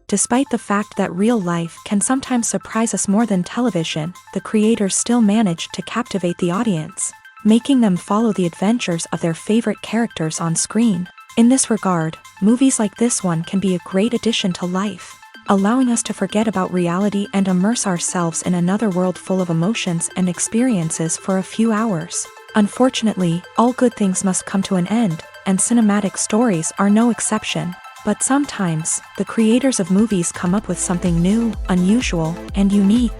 Despite the fact that real life can sometimes surprise us more than television, the creators still manage to captivate the audience, making them follow the adventures of their favorite characters on screen. In this regard, movies like this one can be a great addition to life, allowing us to forget about reality and immerse ourselves in another world full of emotions and experiences for a few hours. Unfortunately, all good things must come to an end, and cinematic stories are no exception. But sometimes, the creators of movies come up with something new, unusual, and unique.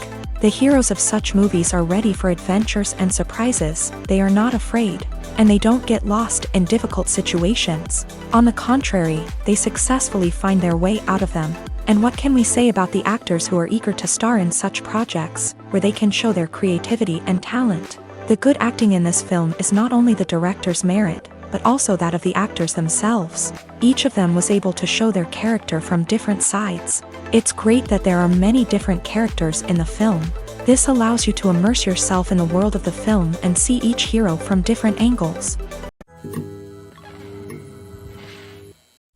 The heroes of such movies are ready for adventures and surprises, they are not afraid, and they don't get lost in difficult situations. On the contrary, they successfully find their way out of them. And what can we say about the actors who are eager to star in such projects, where they can show their creativity and talent? The good acting in this film is not only the director's merit, but also that of the actors themselves. Each of them was able to show their character from different sides. It's great that there are many different characters in the film. This allows you to immerse yourself in the world of the film and see each hero from different angles.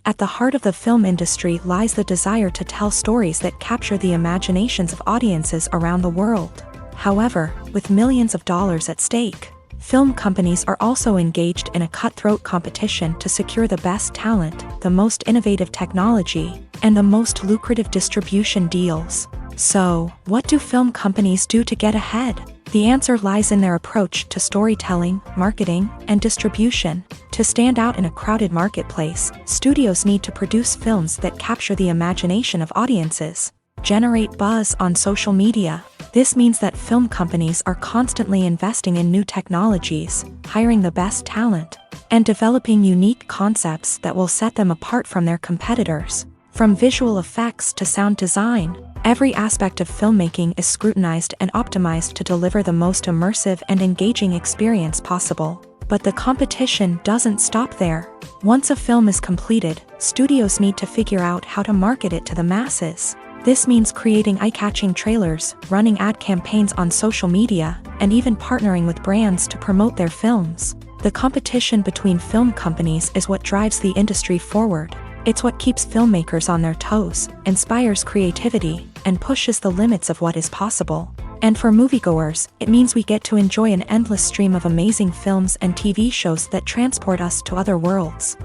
At the heart of the film industry lies the desire to tell stories that capture the imaginations of audiences around the world. However, with millions of dollars at stake, film companies are also engaged in a cutthroat competition to secure the best talent, the most innovative technology, and the most lucrative distribution deals. So, what do film companies do to get ahead? The answer lies in their approach to storytelling, marketing, and distribution. To stand out in a crowded marketplace, studios need to produce films that capture the imagination of audiences, generate buzz on social media. This means that film companies are constantly investing in new technologies, hiring the best talent, and developing unique concepts that will set them apart from their competitors. From visual effects to sound design, every aspect of filmmaking is scrutinized and optimized to deliver the most immersive and engaging experience possible. But the competition doesn't stop there. Once a film is completed, studios need to figure out how to market it to the masses. This means creating eye-catching trailers, running ad campaigns on social media, and even partnering with brands to promote their films. The competition between film companies is what drives the industry forward. It's what keeps filmmakers on their toes, inspires creativity, and pushes the limits of what is possible. And for moviegoers, it means we get to enjoy an endless stream of amazing films and TV shows that transport us to other worlds.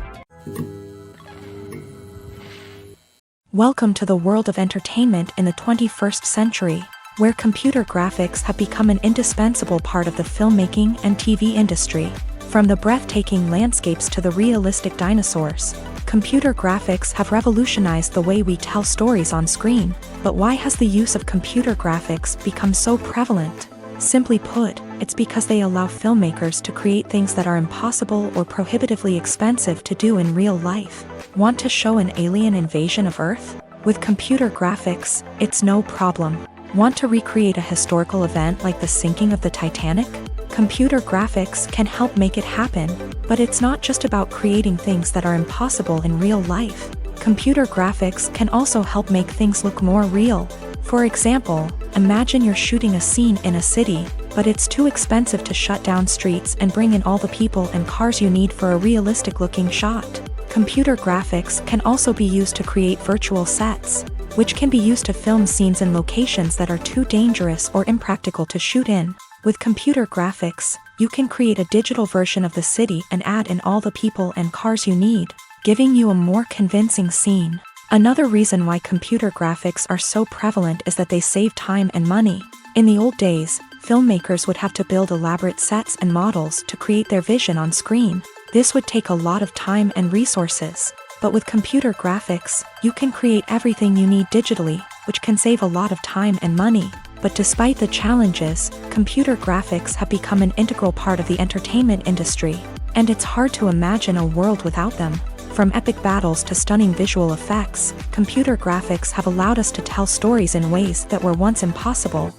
Welcome to the world of entertainment in the 21st century, where computer graphics have become an indispensable part of the filmmaking and TV industry. From the breathtaking landscapes to the realistic dinosaurs, computer graphics have revolutionized the way we tell stories on screen. But why has the use of computer graphics become so prevalent? Simply put, it's because they allow filmmakers to create things that are impossible or prohibitively expensive to do in real life. Want to show an alien invasion of Earth? With computer graphics, it's no problem. Want to recreate a historical event like the sinking of the Titanic? Computer graphics can help make it happen. But it's not just about creating things that are impossible in real life. Computer graphics can also help make things look more real. For example, imagine you're shooting a scene in a city, but it's too expensive to shut down streets and bring in all the people and cars you need for a realistic-looking shot. Computer graphics can also be used to create virtual sets, which can be used to film scenes in locations that are too dangerous or impractical to shoot in. With computer graphics, you can create a digital version of the city and add in all the people and cars you need, giving you a more convincing scene. Another reason why computer graphics are so prevalent is that they save time and money. In the old days, filmmakers would have to build elaborate sets and models to create their vision on screen. This would take a lot of time and resources. But with computer graphics, you can create everything you need digitally, which can save a lot of time and money. But despite the challenges, computer graphics have become an integral part of the entertainment industry, and it's hard to imagine a world without them. From epic battles to stunning visual effects, computer graphics have allowed us to tell stories in ways that were once impossible.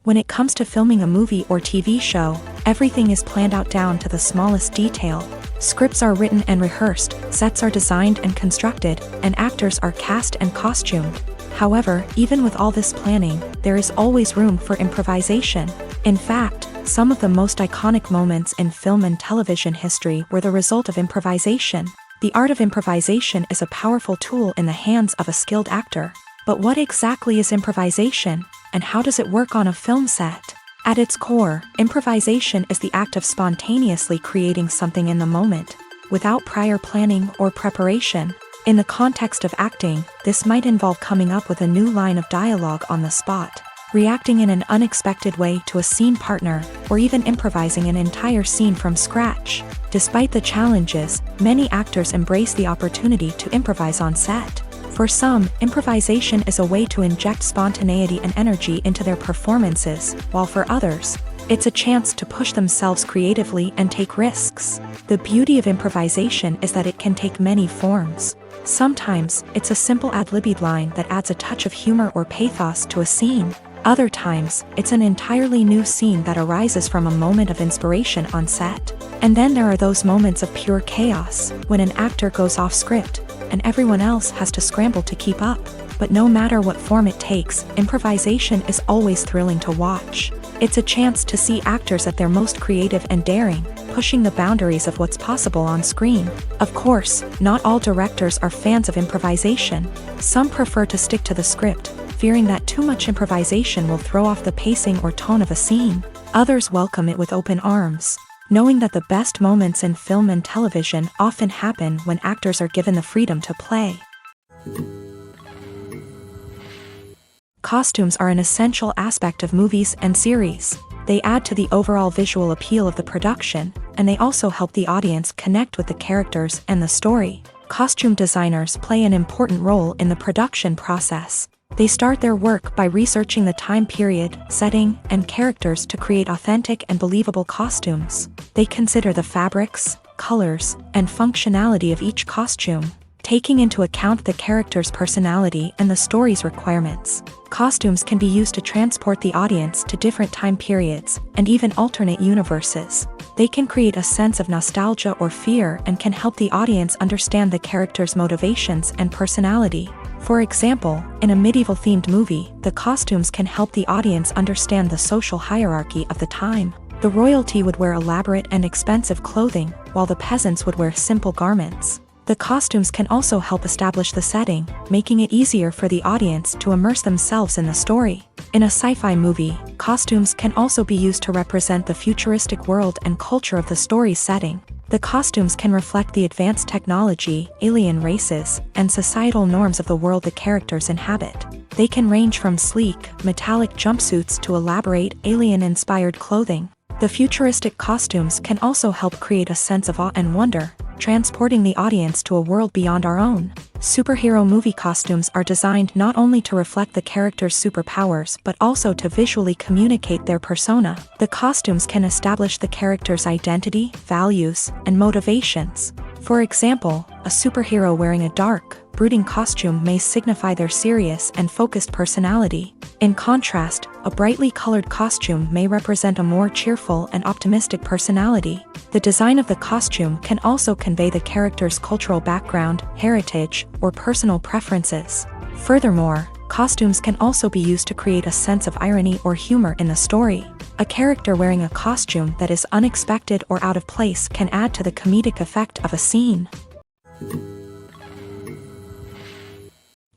When it comes to filming a movie or TV show, everything is planned out down to the smallest detail. Scripts are written and rehearsed, sets are designed and constructed, and actors are cast and costumed. However, even with all this planning, there is always room for improvisation. In fact, some of the most iconic moments in film and television history were the result of improvisation. The art of improvisation is a powerful tool in the hands of a skilled actor. But what exactly is improvisation, and how does it work on a film set? At its core, improvisation is the act of spontaneously creating something in the moment, without prior planning or preparation. In the context of acting, this might involve coming up with a new line of dialogue on the spot, reacting in an unexpected way to a scene partner, or even improvising an entire scene from scratch. Despite the challenges, many actors embrace the opportunity to improvise on set. For some, improvisation is a way to inject spontaneity and energy into their performances, while for others, it's a chance to push themselves creatively and take risks. The beauty of improvisation is that it can take many forms. Sometimes, it's a simple ad-libbed line that adds a touch of humor or pathos to a scene. Other times, it's an entirely new scene that arises from a moment of inspiration on set. And then there are those moments of pure chaos, when an actor goes off script, and everyone else has to scramble to keep up. But no matter what form it takes, improvisation is always thrilling to watch. It's a chance to see actors at their most creative and daring, pushing the boundaries of what's possible on screen. Of course, not all directors are fans of improvisation. Some prefer to stick to the script, fearing that too much improvisation will throw off the pacing or tone of a scene. Others welcome it with open arms, knowing that the best moments in film and television often happen when actors are given the freedom to play. Costumes are an essential aspect of movies and series. They add to the overall visual appeal of the production, and they also help the audience connect with the characters and the story. Costume designers play an important role in the production process. They start their work by researching the time period, setting, and characters to create authentic and believable costumes. They consider the fabrics, colors, and functionality of each costume, taking into account the character's personality and the story's requirements. Costumes can be used to transport the audience to different time periods, and even alternate universes. They can create a sense of nostalgia or fear and can help the audience understand the character's motivations and personality. For example, in a medieval-themed movie, the costumes can help the audience understand the social hierarchy of the time. The royalty would wear elaborate and expensive clothing, while the peasants would wear simple garments. The costumes can also help establish the setting, making it easier for the audience to immerse themselves in the story. In a sci-fi movie, costumes can also be used to represent the futuristic world and culture of the story's setting. The costumes can reflect the advanced technology, alien races, and societal norms of the world the characters inhabit. They can range from sleek, metallic jumpsuits to elaborate, alien-inspired clothing. The futuristic costumes can also help create a sense of awe and wonder, transporting the audience to a world beyond our own. Superhero movie costumes are designed not only to reflect the character's superpowers but also to visually communicate their persona. The costumes can establish the character's identity, values, and motivations. For example, a superhero wearing a dark, brooding costume may signify their serious and focused personality. In contrast, a brightly colored costume may represent a more cheerful and optimistic personality. The design of the costume can also convey the character's cultural background, heritage, or personal preferences. Furthermore, costumes can also be used to create a sense of irony or humor in the story. A character wearing a costume that is unexpected or out of place can add to the comedic effect of a scene.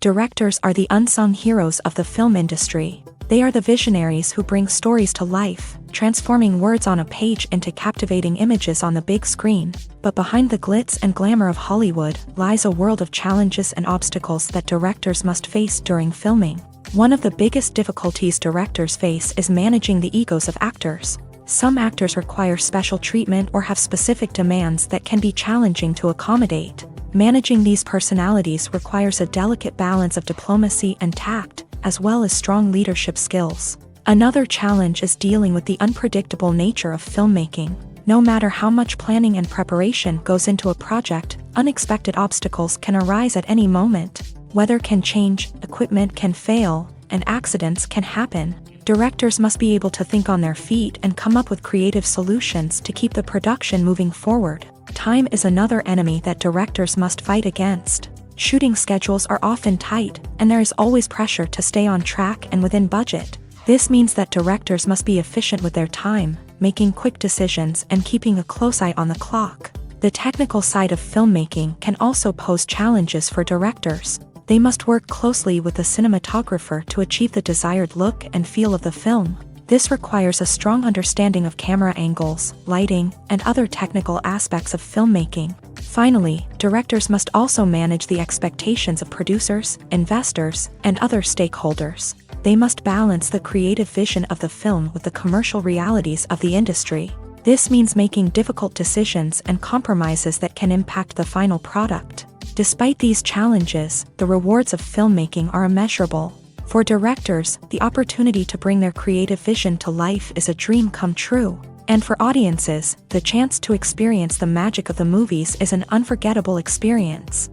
Directors are the unsung heroes of the film industry. They are the visionaries who bring stories to life, transforming words on a page into captivating images on the big screen. But behind the glitz and glamour of Hollywood lies a world of challenges and obstacles that directors must face during filming. One of the biggest difficulties directors face is managing the egos of actors. Some actors require special treatment or have specific demands that can be challenging to accommodate. Managing these personalities requires a delicate balance of diplomacy and tact, as well as strong leadership skills. Another challenge is dealing with the unpredictable nature of filmmaking. No matter how much planning and preparation goes into a project, unexpected obstacles can arise at any moment. Weather can change, equipment can fail, and accidents can happen. Directors must be able to think on their feet and come up with creative solutions to keep the production moving forward. Time is another enemy that directors must fight against. Shooting schedules are often tight, and there is always pressure to stay on track and within budget. This means that directors must be efficient with their time, making quick decisions and keeping a close eye on the clock. The technical side of filmmaking can also pose challenges for directors. They must work closely with the cinematographer to achieve the desired look and feel of the film. This requires a strong understanding of camera angles, lighting, and other technical aspects of filmmaking. Finally, directors must also manage the expectations of producers, investors, and other stakeholders. They must balance the creative vision of the film with the commercial realities of the industry. This means making difficult decisions and compromises that can impact the final product. Despite these challenges, the rewards of filmmaking are immeasurable. For directors, the opportunity to bring their creative vision to life is a dream come true. And for audiences, the chance to experience the magic of the movies is an unforgettable experience.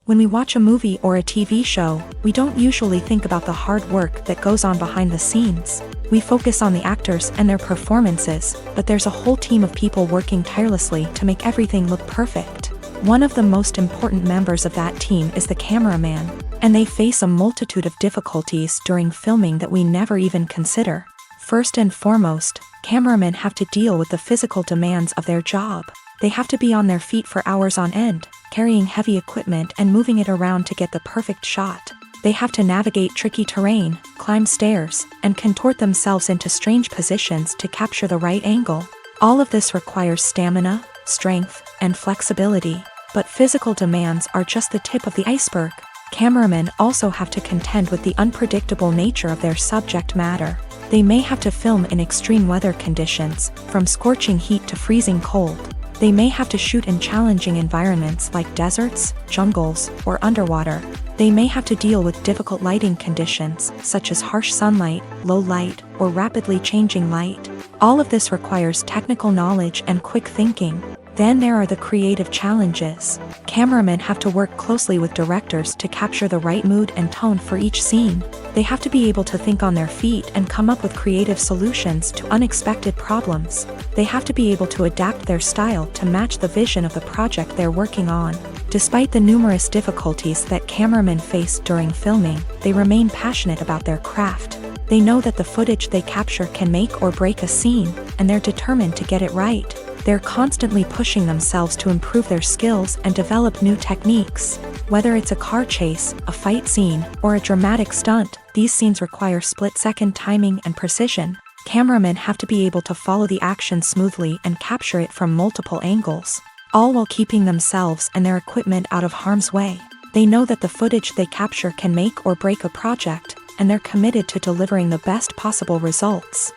When we watch a movie or a TV show, we don't usually think about the hard work that goes on behind the scenes. We focus on the actors and their performances, but there's a whole team of people working tirelessly to make everything look perfect. One of the most important members of that team is the cameraman, and they face a multitude of difficulties during filming that we never even consider. First and foremost, cameramen have to deal with the physical demands of their job. They have to be on their feet for hours on end, carrying heavy equipment and moving it around to get the perfect shot. They have to navigate tricky terrain, climb stairs, and contort themselves into strange positions to capture the right angle. All of this requires stamina, strength, and flexibility. But physical demands are just the tip of the iceberg. Cameramen also have to contend with the unpredictable nature of their subject matter. They may have to film in extreme weather conditions, from scorching heat to freezing cold. They may have to shoot in challenging environments like deserts, jungles, or underwater. They may have to deal with difficult lighting conditions, such as harsh sunlight, low light, or rapidly changing light. All of this requires technical knowledge and quick thinking. Then there are the creative challenges. Cameramen have to work closely with directors to capture the right mood and tone for each scene. They have to be able to think on their feet and come up with creative solutions to unexpected problems. They have to be able to adapt their style to match the vision of the project they're working on. Despite the numerous difficulties that cameramen face during filming, they remain passionate about their craft. They know that the footage they capture can make or break a scene, and they're determined to get it right. They're constantly pushing themselves to improve their skills and develop new techniques. Whether it's a car chase, a fight scene, or a dramatic stunt, these scenes require split-second timing and precision. Cameramen have to be able to follow the action smoothly and capture it from multiple angles, all while keeping themselves and their equipment out of harm's way. They know that the footage they capture can make or break a project, and they're committed to delivering the best possible results.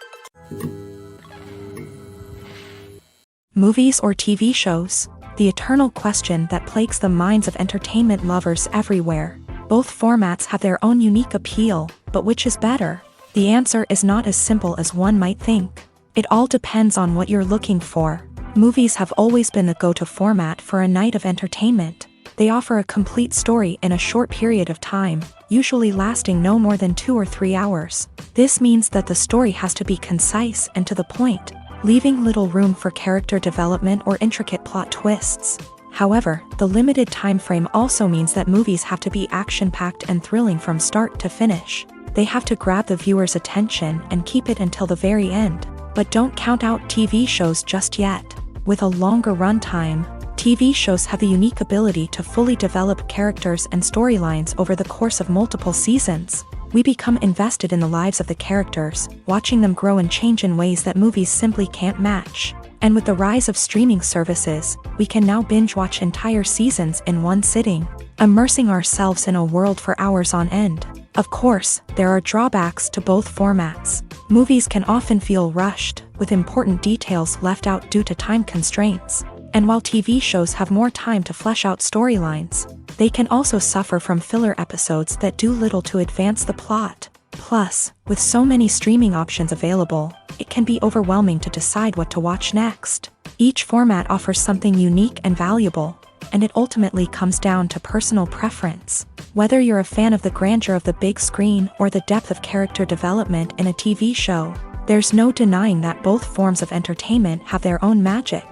Movies or TV shows? The eternal question that plagues the minds of entertainment lovers everywhere. Both formats have their own unique appeal, but which is better? The answer is not as simple as one might think. It all depends on what you're looking for. Movies have always been the go-to format for a night of entertainment. They offer a complete story in a short period of time, usually lasting no more than 2 or 3 hours. This means that the story has to be concise and to the point, leaving little room for character development or intricate plot twists. However, the limited time frame also means that movies have to be action-packed and thrilling from start to finish. They have to grab the viewer's attention and keep it until the very end. But don't count out TV shows just yet. With a longer runtime, TV shows have the unique ability to fully develop characters and storylines over the course of multiple seasons. We become invested in the lives of the characters, watching them grow and change in ways that movies simply can't match. And with the rise of streaming services, we can now binge-watch entire seasons in one sitting, immersing ourselves in a world for hours on end. Of course, there are drawbacks to both formats. Movies can often feel rushed, with important details left out due to time constraints. And while TV shows have more time to flesh out storylines, they can also suffer from filler episodes that do little to advance the plot. Plus, with so many streaming options available, it can be overwhelming to decide what to watch next. Each format offers something unique and valuable, and it ultimately comes down to personal preference. Whether you're a fan of the grandeur of the big screen or the depth of character development in a TV show, there's no denying that both forms of entertainment have their own magic.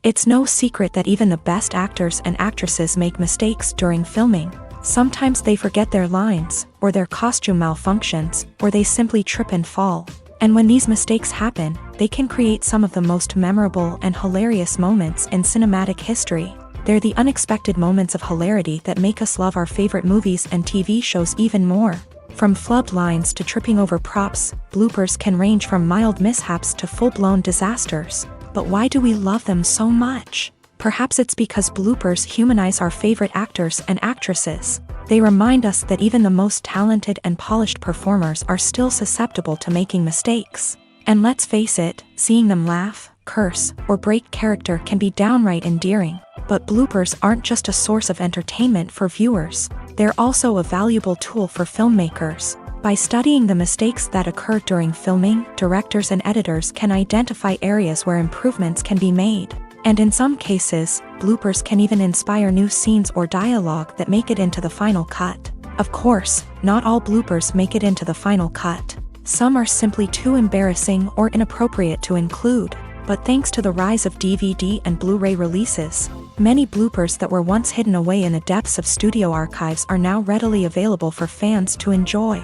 It's no secret that even the best actors and actresses make mistakes during filming. Sometimes they forget their lines, or their costume malfunctions, or they simply trip and fall. And when these mistakes happen, they can create some of the most memorable and hilarious moments in cinematic history. They're the unexpected moments of hilarity that make us love our favorite movies and TV shows even more. From flubbed lines to tripping over props, bloopers can range from mild mishaps to full-blown disasters. But why do we love them so much? Perhaps it's because bloopers humanize our favorite actors and actresses. They remind us that even the most talented and polished performers are still susceptible to making mistakes. And let's face it, seeing them laugh, curse, or break character can be downright endearing. But bloopers aren't just a source of entertainment for viewers. They're also a valuable tool for filmmakers. By studying the mistakes that occur during filming, directors and editors can identify areas where improvements can be made. And in some cases, bloopers can even inspire new scenes or dialogue that make it into the final cut. Of course, not all bloopers make it into the final cut. Some are simply too embarrassing or inappropriate to include. But thanks to the rise of DVD and Blu-ray releases, many bloopers that were once hidden away in the depths of studio archives are now readily available for fans to enjoy.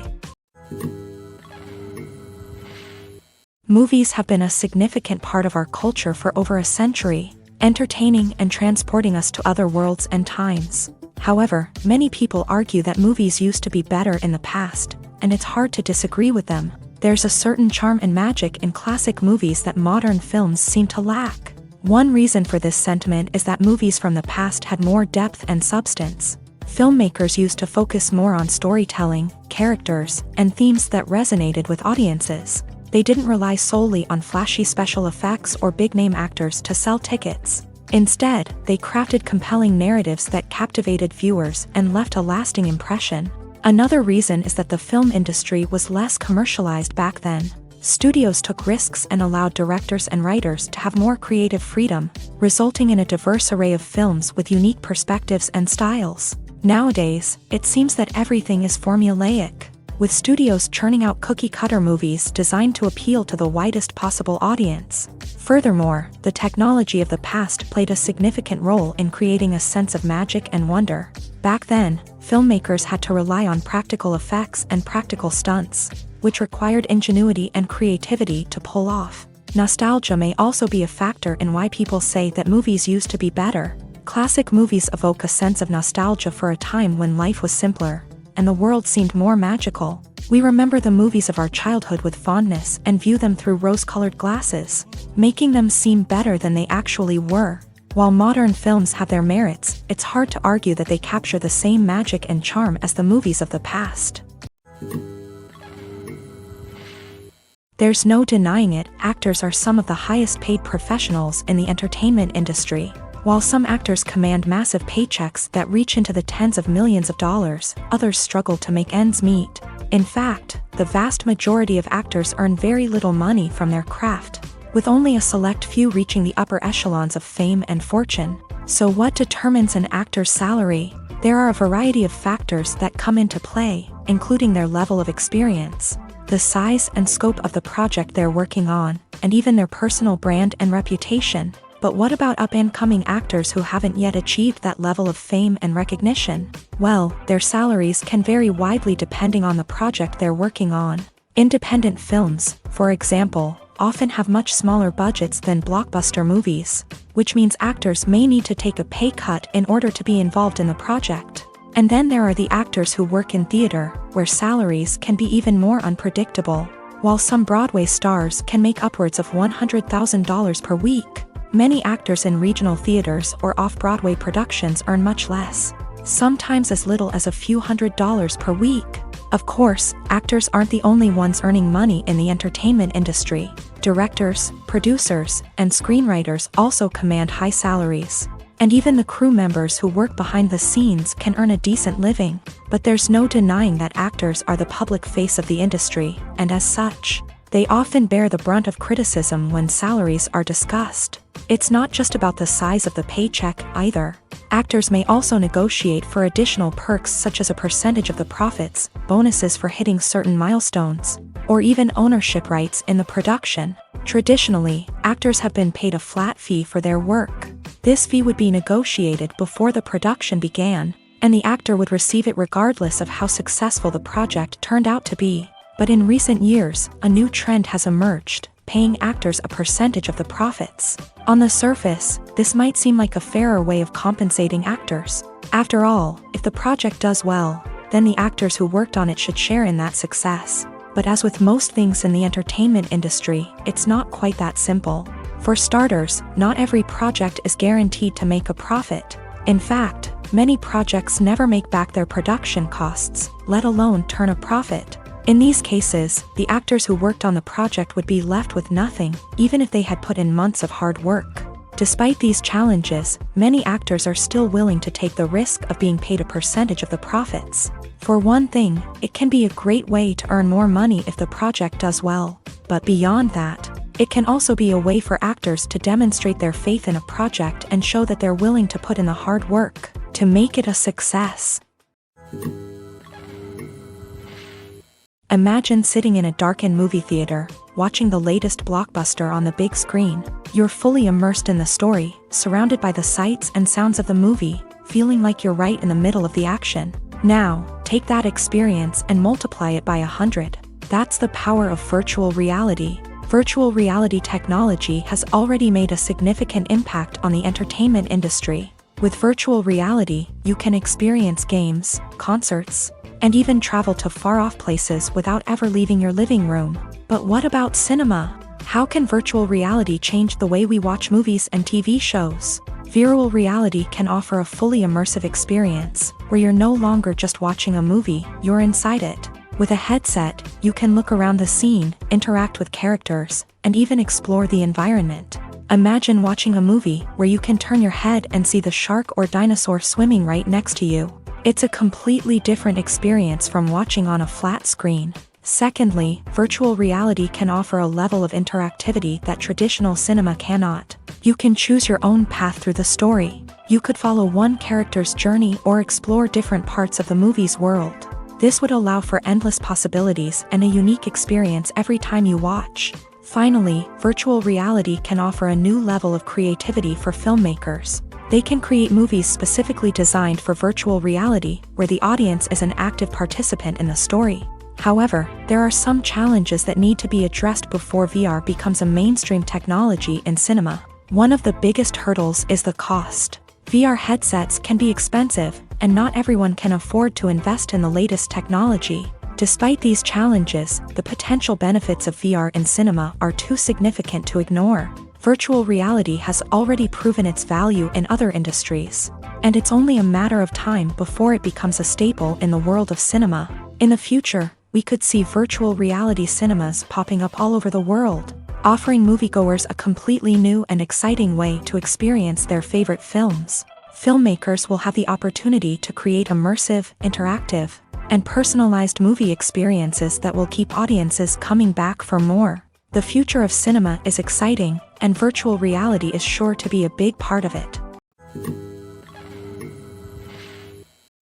Movies have been a significant part of our culture for over a century, entertaining and transporting us to other worlds and times. However, many people argue that movies used to be better in the past, and it's hard to disagree with them. There's a certain charm and magic in classic movies that modern films seem to lack. One reason for this sentiment is that movies from the past had more depth and substance. Filmmakers used to focus more on storytelling, characters, and themes that resonated with audiences. They didn't rely solely on flashy special effects or big-name actors to sell tickets. Instead, they crafted compelling narratives that captivated viewers and left a lasting impression. Another reason is that the film industry was less commercialized back then. Studios took risks and allowed directors and writers to have more creative freedom, resulting in a diverse array of films with unique perspectives and styles. Nowadays, it seems that everything is formulaic, with studios churning out cookie-cutter movies designed to appeal to the widest possible audience. Furthermore, the technology of the past played a significant role in creating a sense of magic and wonder. Back then, filmmakers had to rely on practical effects and practical stunts, which required ingenuity and creativity to pull off. Nostalgia may also be a factor in why people say that movies used to be better. Classic movies evoke a sense of nostalgia for a time when life was simpler, and the world seemed more magical. We remember the movies of our childhood with fondness and view them through rose-colored glasses, making them seem better than they actually were. While modern films have their merits, it's hard to argue that they capture the same magic and charm as the movies of the past. There's no denying it, actors are some of the highest-paid professionals in the entertainment industry. While some actors command massive paychecks that reach into the tens of millions of dollars, others struggle to make ends meet. In fact, the vast majority of actors earn very little money from their craft, with only a select few reaching the upper echelons of fame and fortune. So what determines an actor's salary? There are a variety of factors that come into play, including their level of experience, the size and scope of the project they're working on, and even their personal brand and reputation. But what about up-and-coming actors who haven't yet achieved that level of fame and recognition? Well, their salaries can vary widely depending on the project they're working on. Independent films, for example, often have much smaller budgets than blockbuster movies, which means actors may need to take a pay cut in order to be involved in the project. And then there are the actors who work in theater, where salaries can be even more unpredictable. While some Broadway stars can make upwards of $100,000 per week, many actors in regional theaters or off-Broadway productions earn much less, sometimes as little as a few $100s per week. Of course, actors aren't the only ones earning money in the entertainment industry. Directors, producers, and screenwriters also command high salaries. And even the crew members who work behind the scenes can earn a decent living. But there's no denying that actors are the public face of the industry, and as such, they often bear the brunt of criticism when salaries are discussed. It's not just about the size of the paycheck, either. Actors may also negotiate for additional perks such as a percentage of the profits, bonuses for hitting certain milestones, or even ownership rights in the production. Traditionally, actors have been paid a flat fee for their work. This fee would be negotiated before the production began, and the actor would receive it regardless of how successful the project turned out to be. But in recent years, a new trend has emerged, paying actors a percentage of the profits. On the surface, this might seem like a fairer way of compensating actors. After all, if the project does well, then the actors who worked on it should share in that success. But as with most things in the entertainment industry, it's not quite that simple. For starters, not every project is guaranteed to make a profit. In fact, many projects never make back their production costs, let alone turn a profit. In these cases, the actors who worked on the project would be left with nothing, even if they had put in months of hard work. Despite these challenges, many actors are still willing to take the risk of being paid a percentage of the profits. For one thing, it can be a great way to earn more money if the project does well. But beyond that, it can also be a way for actors to demonstrate their faith in a project and show that they're willing to put in the hard work to make it a success. Imagine sitting in a darkened movie theater, watching the latest blockbuster on the big screen. You're fully immersed in the story, surrounded by the sights and sounds of the movie, feeling like you're right in the middle of the action. Now, take that experience and multiply it by 100. That's the power of virtual reality. Virtual reality technology has already made a significant impact on the entertainment industry. With virtual reality, you can experience games, concerts, and even travel to far-off places without ever leaving your living room. But what about cinema? How can virtual reality change the way we watch movies and TV shows? Virtual reality can offer a fully immersive experience, where you're no longer just watching a movie, you're inside it. With a headset, you can look around the scene, interact with characters, and even explore the environment. Imagine watching a movie where you can turn your head and see the shark or dinosaur swimming right next to you. It's a completely different experience from watching on a flat screen. Secondly, virtual reality can offer a level of interactivity that traditional cinema cannot. You can choose your own path through the story. You could follow one character's journey or explore different parts of the movie's world. This would allow for endless possibilities and a unique experience every time you watch. Finally, virtual reality can offer a new level of creativity for filmmakers. They can create movies specifically designed for virtual reality, where the audience is an active participant in the story. However, there are some challenges that need to be addressed before VR becomes a mainstream technology in cinema. One of the biggest hurdles is the cost. VR headsets can be expensive, and not everyone can afford to invest in the latest technology. Despite these challenges, the potential benefits of VR in cinema are too significant to ignore. Virtual reality has already proven its value in other industries, and it's only a matter of time before it becomes a staple in the world of cinema. In the future, we could see virtual reality cinemas popping up all over the world, offering moviegoers a completely new and exciting way to experience their favorite films. Filmmakers will have the opportunity to create immersive, interactive, and personalized movie experiences that will keep audiences coming back for more. The future of cinema is exciting, and virtual reality is sure to be a big part of it.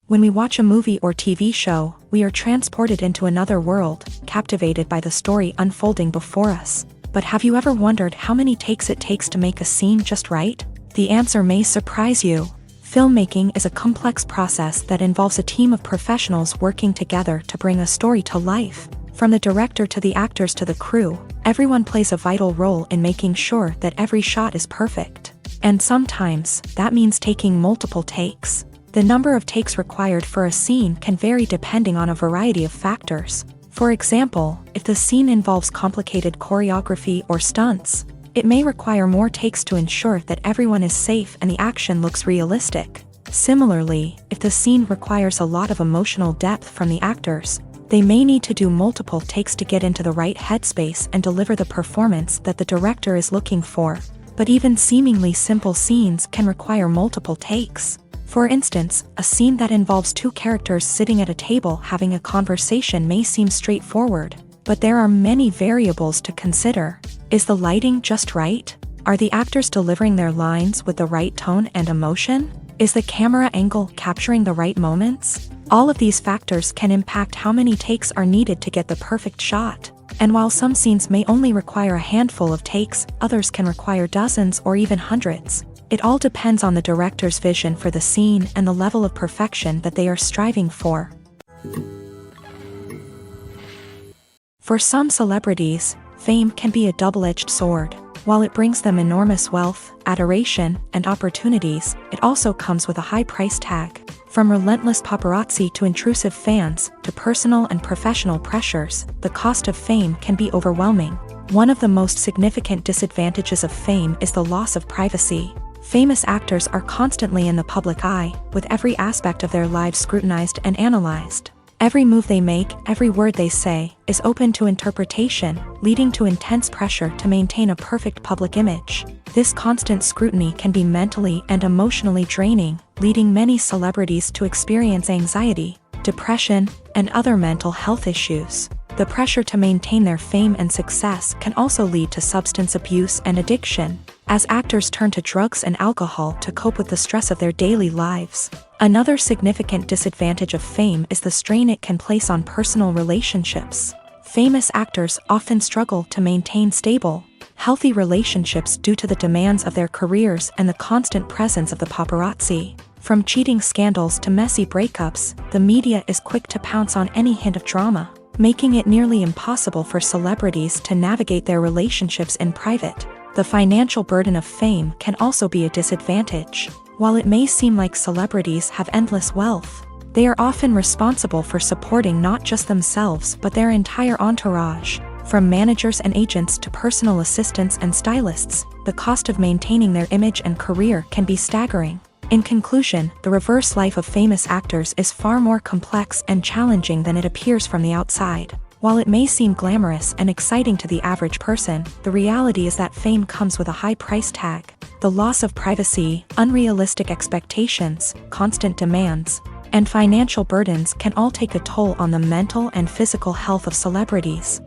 When we watch a movie or TV show, we are transported into another world, captivated by the story unfolding before us. But have you ever wondered how many takes it takes to make a scene just right? The answer may surprise you. Filmmaking is a complex process that involves a team of professionals working together to bring a story to life. From the director to the actors to the crew, everyone plays a vital role in making sure that every shot is perfect. And sometimes, that means taking multiple takes. The number of takes required for a scene can vary depending on a variety of factors. For example, if the scene involves complicated choreography or stunts, it may require more takes to ensure that everyone is safe and the action looks realistic. Similarly, if the scene requires a lot of emotional depth from the actors, they may need to do multiple takes to get into the right headspace and deliver the performance that the director is looking for. But even seemingly simple scenes can require multiple takes. For instance, a scene that involves two characters sitting at a table having a conversation may seem straightforward, but there are many variables to consider. Is the lighting just right? Are the actors delivering their lines with the right tone and emotion? Is the camera angle capturing the right moments? All of these factors can impact how many takes are needed to get the perfect shot. And while some scenes may only require a handful of takes, others can require dozens or even hundreds. It all depends on the director's vision for the scene and the level of perfection that they are striving for. For some celebrities, fame can be a double-edged sword. While it brings them enormous wealth, adoration, and opportunities, it also comes with a high price tag. From relentless paparazzi to intrusive fans, to personal and professional pressures, the cost of fame can be overwhelming. One of the most significant disadvantages of fame is the loss of privacy. Famous actors are constantly in the public eye, with every aspect of their lives scrutinized and analyzed. Every move they make, every word they say, is open to interpretation, leading to intense pressure to maintain a perfect public image. This constant scrutiny can be mentally and emotionally draining, leading many celebrities to experience anxiety, depression, and other mental health issues. The pressure to maintain their fame and success can also lead to substance abuse and addiction, as actors turn to drugs and alcohol to cope with the stress of their daily lives. Another significant disadvantage of fame is the strain it can place on personal relationships. Famous actors often struggle to maintain stable, healthy relationships due to the demands of their careers and the constant presence of the paparazzi. From cheating scandals to messy breakups, the media is quick to pounce on any hint of drama, making it nearly impossible for celebrities to navigate their relationships in private. The financial burden of fame can also be a disadvantage. While it may seem like celebrities have endless wealth, they are often responsible for supporting not just themselves but their entire entourage. From managers and agents to personal assistants and stylists, the cost of maintaining their image and career can be staggering. In conclusion, the reverse life of famous actors is far more complex and challenging than it appears from the outside. While it may seem glamorous and exciting to the average person, the reality is that fame comes with a high price tag. The loss of privacy, unrealistic expectations, constant demands, and financial burdens can all take a toll on the mental and physical health of celebrities.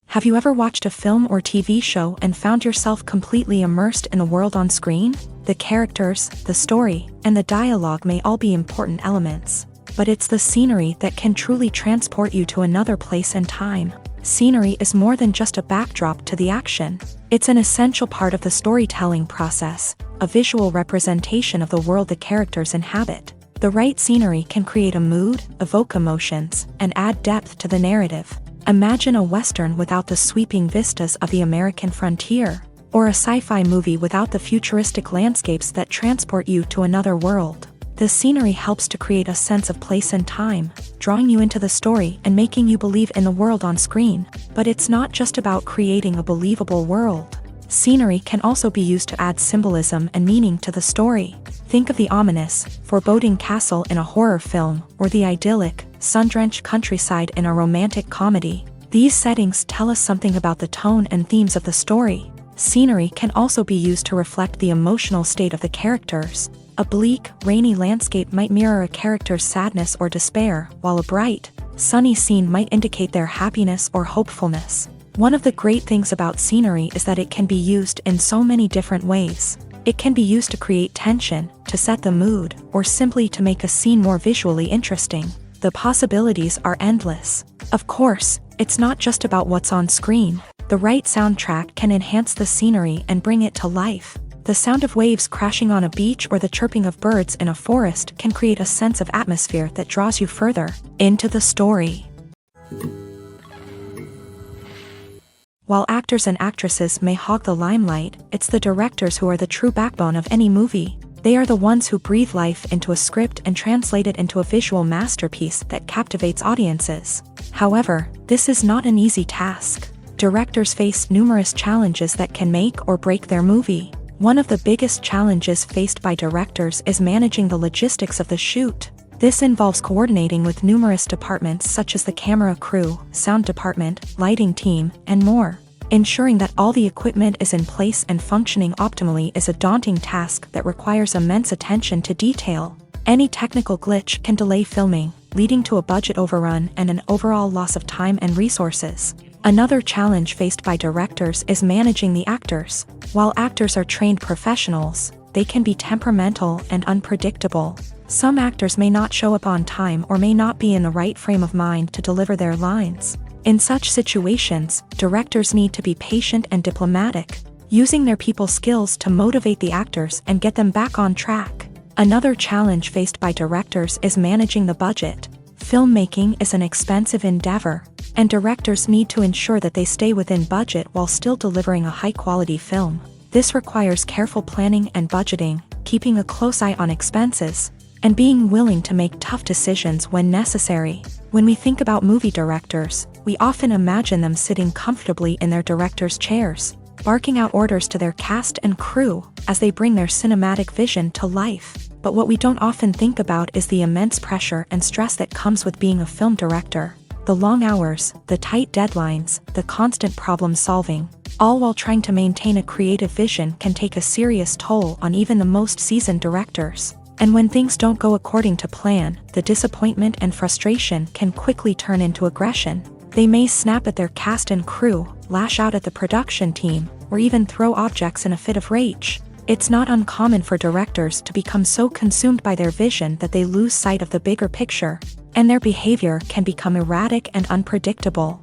Have you ever watched a film or TV show and found yourself completely immersed in the world on screen? The characters, the story, and the dialogue may all be important elements, but it's the scenery that can truly transport you to another place and time. Scenery is more than just a backdrop to the action. It's an essential part of the storytelling process, a visual representation of the world the characters inhabit. The right scenery can create a mood, evoke emotions, and add depth to the narrative. Imagine a Western without the sweeping vistas of the American frontier, or a sci-fi movie without the futuristic landscapes that transport you to another world. The scenery helps to create a sense of place and time, drawing you into the story and making you believe in the world on screen. But it's not just about creating a believable world. Scenery can also be used to add symbolism and meaning to the story. Think of the ominous, foreboding castle in a horror film, or the idyllic, sun-drenched countryside in a romantic comedy. These settings tell us something about the tone and themes of the story. Scenery can also be used to reflect the emotional state of the characters. A bleak, rainy landscape might mirror a character's sadness or despair, while a bright, sunny scene might indicate their happiness or hopefulness. One of the great things about scenery is that it can be used in so many different ways. It can be used to create tension, to set the mood, or simply to make a scene more visually interesting. The possibilities are endless. Of course, it's not just about what's on screen. The right soundtrack can enhance the scenery and bring it to life. The sound of waves crashing on a beach or the chirping of birds in a forest can create a sense of atmosphere that draws you further into the story. While actors and actresses may hog the limelight, it's the directors who are the true backbone of any movie. They are the ones who breathe life into a script and translate it into a visual masterpiece that captivates audiences. However, this is not an easy task. Directors face numerous challenges that can make or break their movie. One of the biggest challenges faced by directors is managing the logistics of the shoot. This involves coordinating with numerous departments such as the camera crew, sound department, lighting team, and more. Ensuring that all the equipment is in place and functioning optimally is a daunting task that requires immense attention to detail. Any technical glitch can delay filming, leading to a budget overrun and an overall loss of time and resources. Another challenge faced by directors is managing the actors. While actors are trained professionals, they can be temperamental and unpredictable. Some actors may not show up on time or may not be in the right frame of mind to deliver their lines. In such situations, directors need to be patient and diplomatic, using their people skills to motivate the actors and get them back on track. Another challenge faced by directors is managing the budget. Filmmaking is an expensive endeavor, and directors need to ensure that they stay within budget while still delivering a high-quality film. This requires careful planning and budgeting, keeping a close eye on expenses, and being willing to make tough decisions when necessary. When we think about movie directors, we often imagine them sitting comfortably in their director's chairs, barking out orders to their cast and crew as they bring their cinematic vision to life. But what we don't often think about is the immense pressure and stress that comes with being a film director. The long hours, the tight deadlines, the constant problem solving, all while trying to maintain a creative vision can take a serious toll on even the most seasoned directors. And when things don't go according to plan, the disappointment and frustration can quickly turn into aggression. They may snap at their cast and crew, lash out at the production team, or even throw objects in a fit of rage. It's not uncommon for directors to become so consumed by their vision that they lose sight of the bigger picture, and their behavior can become erratic and unpredictable.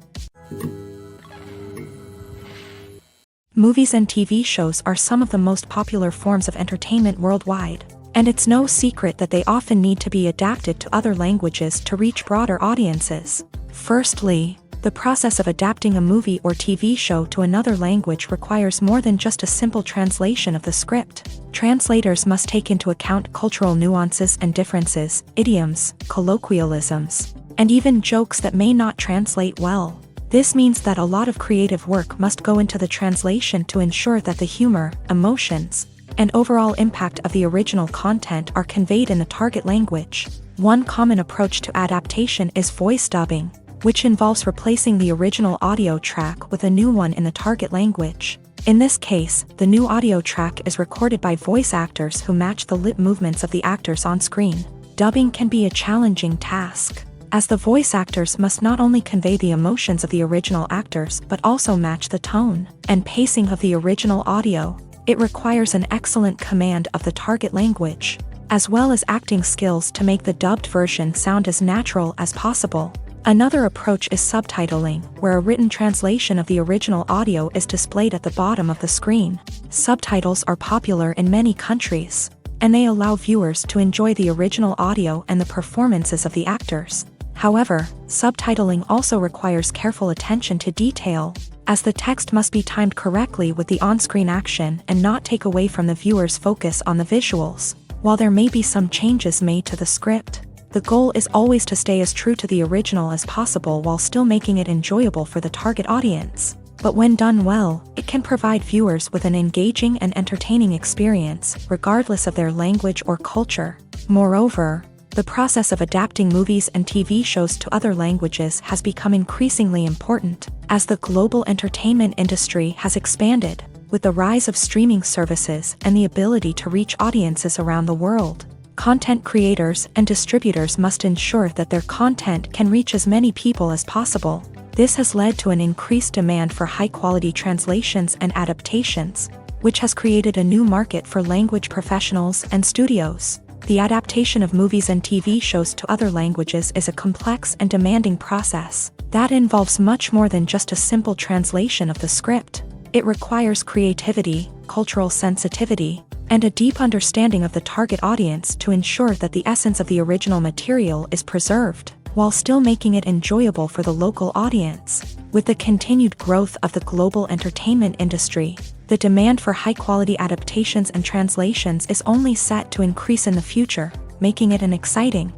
Movies and TV shows are some of the most popular forms of entertainment worldwide, and it's no secret that they often need to be adapted to other languages to reach broader audiences. Firstly, the process of adapting a movie or TV show to another language requires more than just a simple translation of the script. Translators must take into account cultural nuances and differences, idioms, colloquialisms, and even jokes that may not translate well. This means that a lot of creative work must go into the translation to ensure that the humor, emotions, and overall impact of the original content are conveyed in the target language. One common approach to adaptation is voice dubbing, which involves replacing the original audio track with a new one in the target language. In this case, the new audio track is recorded by voice actors who match the lip movements of the actors on screen. Dubbing can be a challenging task, as the voice actors must not only convey the emotions of the original actors but also match the tone and pacing of the original audio. It requires an excellent command of the target language, as well as acting skills to make the dubbed version sound as natural as possible. Another approach is subtitling, where a written translation of the original audio is displayed at the bottom of the screen. Subtitles are popular in many countries, and they allow viewers to enjoy the original audio and the performances of the actors. However, subtitling also requires careful attention to detail, as the text must be timed correctly with the on-screen action and not take away from the viewer's focus on the visuals. While there may be some changes made to the script, the goal is always to stay as true to the original as possible while still making it enjoyable for the target audience. But when done well, it can provide viewers with an engaging and entertaining experience, regardless of their language or culture. Moreover, the process of adapting movies and TV shows to other languages has become increasingly important, as the global entertainment industry has expanded, with the rise of streaming services and the ability to reach audiences around the world. Content creators and distributors must ensure that their content can reach as many people as possible. This has led to an increased demand for high-quality translations and adaptations, which has created a new market for language professionals and studios. The adaptation of movies and TV shows to other languages is a complex and demanding process that involves much more than just a simple translation of the script. It requires creativity, cultural sensitivity, and a deep understanding of the target audience to ensure that the essence of the original material is preserved, while still making it enjoyable for the local audience. With the continued growth of the global entertainment industry, the demand for high-quality adaptations and translations is only set to increase in the future, making it an exciting.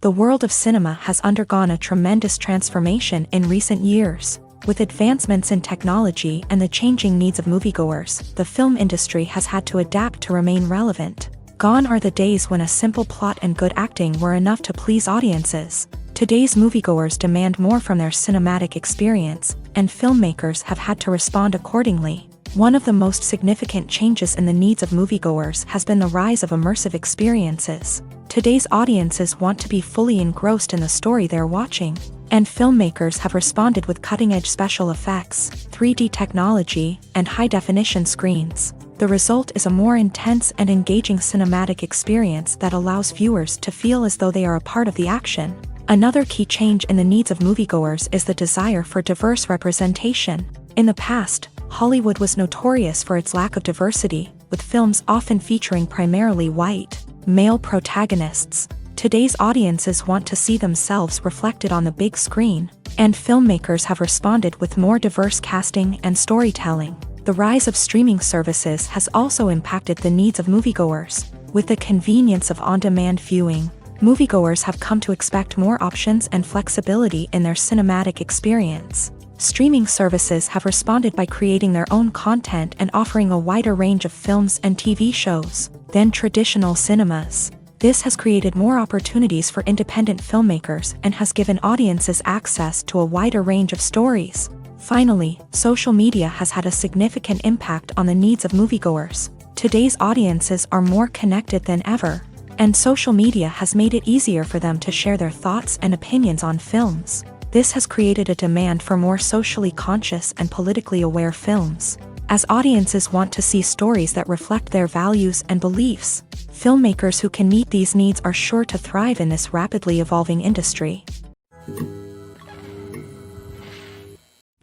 The world of cinema has undergone a tremendous transformation in recent years. With advancements in technology and the changing needs of moviegoers, the film industry has had to adapt to remain relevant. Gone are the days when a simple plot and good acting were enough to please audiences. Today's moviegoers demand more from their cinematic experience, and filmmakers have had to respond accordingly. One of the most significant changes in the needs of moviegoers has been the rise of immersive experiences. Today's audiences want to be fully engrossed in the story they're watching, and filmmakers have responded with cutting-edge special effects, 3D technology, and high-definition screens. The result is a more intense and engaging cinematic experience that allows viewers to feel as though they are a part of the action. Another key change in the needs of moviegoers is the desire for diverse representation. In the past, Hollywood was notorious for its lack of diversity, with films often featuring primarily white, Male protagonists. Today's audiences want to see themselves reflected on the big screen, and filmmakers have responded with more diverse casting and storytelling. The rise of streaming services has also impacted the needs of moviegoers. With the convenience of on-demand viewing, moviegoers have come to expect more options and flexibility in their cinematic experience. Streaming services have responded by creating their own content and offering a wider range of films and TV shows than traditional cinemas. This has created more opportunities for independent filmmakers and has given audiences access to a wider range of stories. Finally, social media has had a significant impact on the needs of moviegoers. Today's audiences are more connected than ever, and social media has made it easier for them to share their thoughts and opinions on films. This has created a demand for more socially conscious and politically aware films. As audiences want to see stories that reflect their values and beliefs, filmmakers who can meet these needs are sure to thrive in this rapidly evolving industry.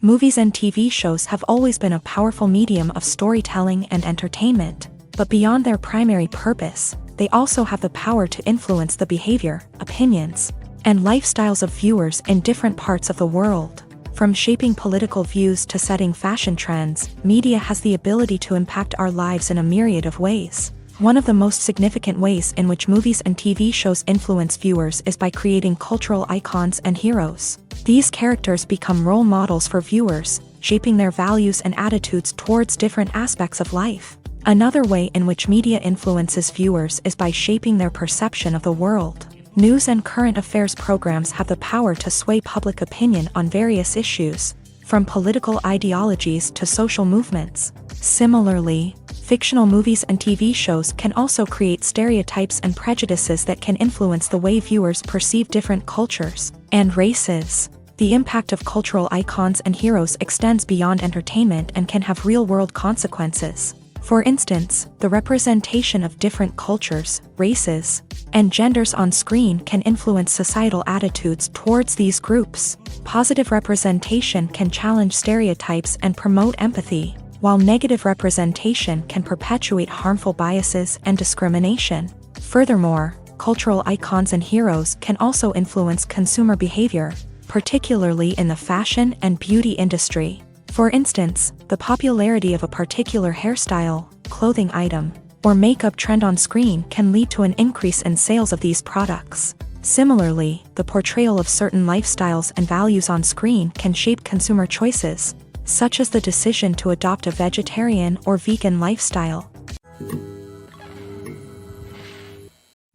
Movies and TV shows have always been a powerful medium of storytelling and entertainment, but beyond their primary purpose, they also have the power to influence the behavior, opinions, and lifestyles of viewers in different parts of the world. From shaping political views to setting fashion trends, media has the ability to impact our lives in a myriad of ways. One of the most significant ways in which movies and TV shows influence viewers is by creating cultural icons and heroes. These characters become role models for viewers, shaping their values and attitudes towards different aspects of life. Another way in which media influences viewers is by shaping their perception of the world. News and current affairs programs have the power to sway public opinion on various issues, from political ideologies to social movements. Similarly, fictional movies and TV shows can also create stereotypes and prejudices that can influence the way viewers perceive different cultures and races. The impact of cultural icons and heroes extends beyond entertainment and can have real-world consequences. For instance, the representation of different cultures, races, and genders on screen can influence societal attitudes towards these groups. Positive representation can challenge stereotypes and promote empathy, while negative representation can perpetuate harmful biases and discrimination. Furthermore, cultural icons and heroes can also influence consumer behavior, particularly in the fashion and beauty industry. For instance, the popularity of a particular hairstyle, clothing item, or makeup trend on screen can lead to an increase in sales of these products. Similarly, the portrayal of certain lifestyles and values on screen can shape consumer choices, such as the decision to adopt a vegetarian or vegan lifestyle.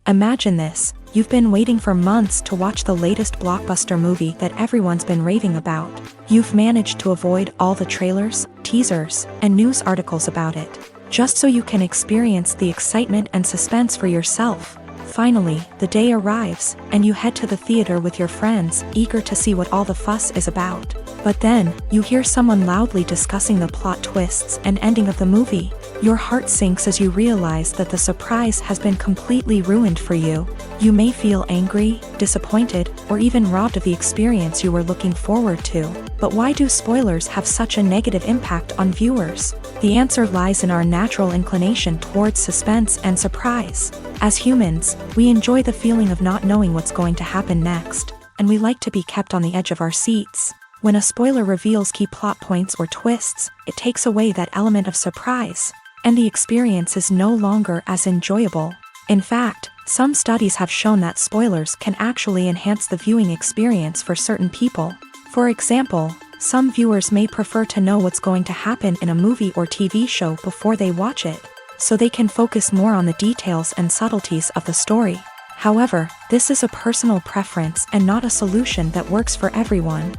Imagine this: you've been waiting for months to watch the latest blockbuster movie that everyone's been raving about. You've managed to avoid all the trailers, teasers, and news articles about it, just so you can experience the excitement and suspense for yourself. Finally, the day arrives, and you head to the theater with your friends, eager to see what all the fuss is about. But then, you hear someone loudly discussing the plot twists and ending of the movie. Your heart sinks as you realize that the surprise has been completely ruined for you. You may feel angry, disappointed, or even robbed of the experience you were looking forward to. But why do spoilers have such a negative impact on viewers? The answer lies in our natural inclination towards suspense and surprise. As humans, we enjoy the feeling of not knowing what's going to happen next, and we like to be kept on the edge of our seats. When a spoiler reveals key plot points or twists, it takes away that element of surprise, and the experience is no longer as enjoyable. In fact, some studies have shown that spoilers can actually enhance the viewing experience for certain people. For example, some viewers may prefer to know what's going to happen in a movie or TV show before they watch it, so they can focus more on the details and subtleties of the story. However, this is a personal preference and not a solution that works for everyone.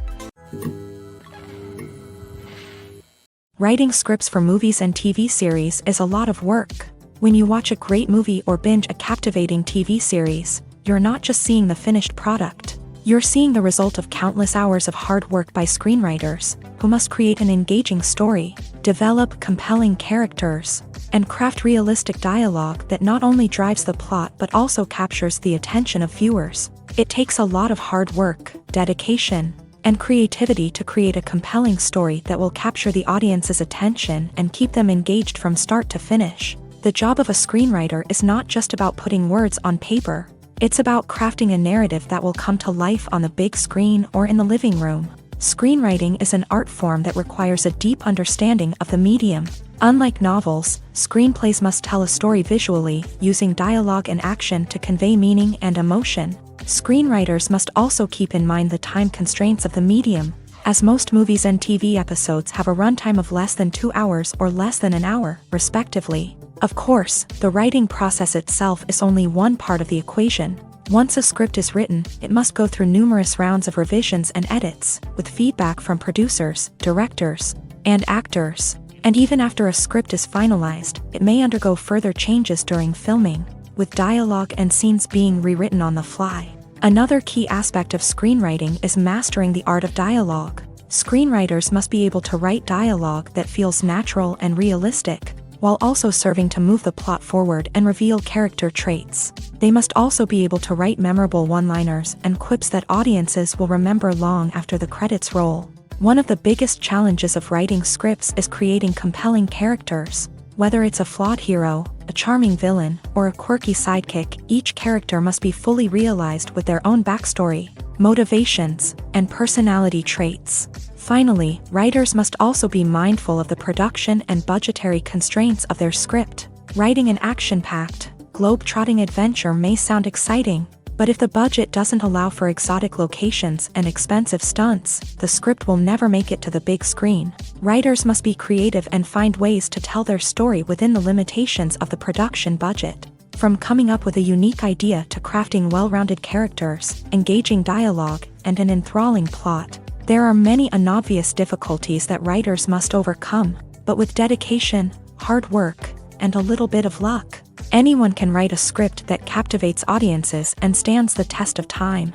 Writing scripts for movies and TV series is a lot of work. When you watch a great movie or binge a captivating TV series, you're not just seeing the finished product. You're seeing the result of countless hours of hard work by screenwriters, who must create an engaging story, develop compelling characters, and craft realistic dialogue that not only drives the plot but also captures the attention of viewers. It takes a lot of hard work, dedication, and creativity to create a compelling story that will capture the audience's attention and keep them engaged from start to finish. The job of a screenwriter is not just about putting words on paper. It's about crafting a narrative that will come to life on the big screen or in the living room. Screenwriting is an art form that requires a deep understanding of the medium. Unlike novels, screenplays must tell a story visually, using dialogue and action to convey meaning and emotion. Screenwriters must also keep in mind the time constraints of the medium, as most movies and TV episodes have a runtime of less than 2 hours or less than an hour, respectively. Of course, the writing process itself is only one part of the equation. Once a script is written, it must go through numerous rounds of revisions and edits, with feedback from producers, directors, and actors. And even after a script is finalized, it may undergo further changes during filming, with dialogue and scenes being rewritten on the fly. Another key aspect of screenwriting is mastering the art of dialogue. Screenwriters must be able to write dialogue that feels natural and realistic, while also serving to move the plot forward and reveal character traits. They must also be able to write memorable one-liners and quips that audiences will remember long after the credits roll. One of the biggest challenges of writing scripts is creating compelling characters. Whether it's a flawed hero, a charming villain, or a quirky sidekick, each character must be fully realized with their own backstory, motivations, and personality traits. Finally, writers must also be mindful of the production and budgetary constraints of their script. Writing an action-packed, globe-trotting adventure may sound exciting, but if the budget doesn't allow for exotic locations and expensive stunts, the script will never make it to the big screen. Writers must be creative and find ways to tell their story within the limitations of the production budget. From coming up with a unique idea to crafting well-rounded characters, engaging dialogue, and an enthralling plot, there are many unobvious difficulties that writers must overcome, but with dedication, hard work, and a little bit of luck, anyone can write a script that captivates audiences and stands the test of time.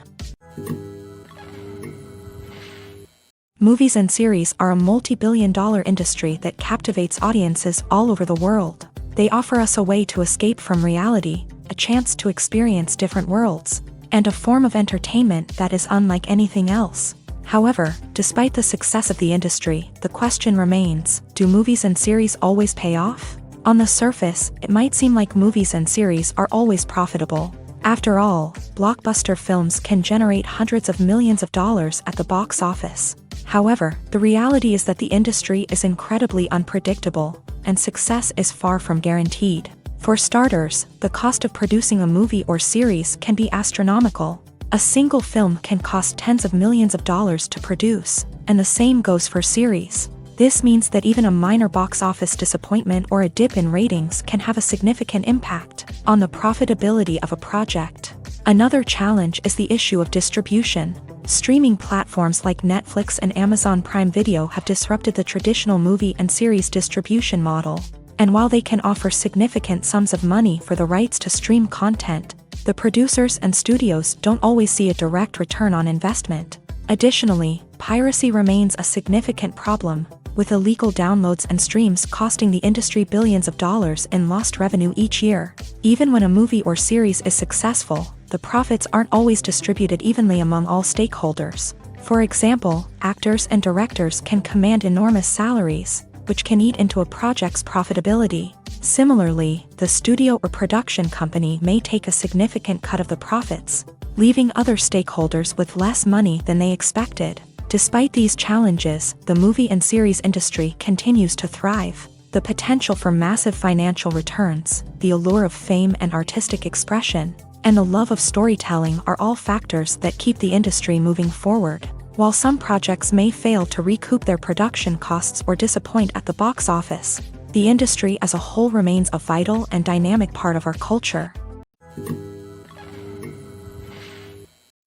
Movies and series are a multi-billion-dollar industry that captivates audiences all over the world. They offer us a way to escape from reality, a chance to experience different worlds, and a form of entertainment that is unlike anything else. However, despite the success of the industry, the question remains, do movies and series always pay off? On the surface, it might seem like movies and series are always profitable. After all, blockbuster films can generate hundreds of millions of dollars at the box office. However, the reality is that the industry is incredibly unpredictable, and success is far from guaranteed. For starters, the cost of producing a movie or series can be astronomical. A single film can cost tens of millions of dollars to produce, and the same goes for series. This means that even a minor box office disappointment or a dip in ratings can have a significant impact on the profitability of a project. Another challenge is the issue of distribution. Streaming platforms like Netflix and Amazon Prime Video have disrupted the traditional movie and series distribution model. And while they can offer significant sums of money for the rights to stream content, the producers and studios don't always see a direct return on investment. Additionally, piracy remains a significant problem, with illegal downloads and streams costing the industry billions of dollars in lost revenue each year. Even when a movie or series is successful, the profits aren't always distributed evenly among all stakeholders. For example, actors and directors can command enormous salaries, which can eat into a project's profitability. Similarly, the studio or production company may take a significant cut of the profits, leaving other stakeholders with less money than they expected. Despite these challenges, the movie and series industry continues to thrive. The potential for massive financial returns, the allure of fame and artistic expression, and the love of storytelling are all factors that keep the industry moving forward. While some projects may fail to recoup their production costs or disappoint at the box office, the industry as a whole remains a vital and dynamic part of our culture.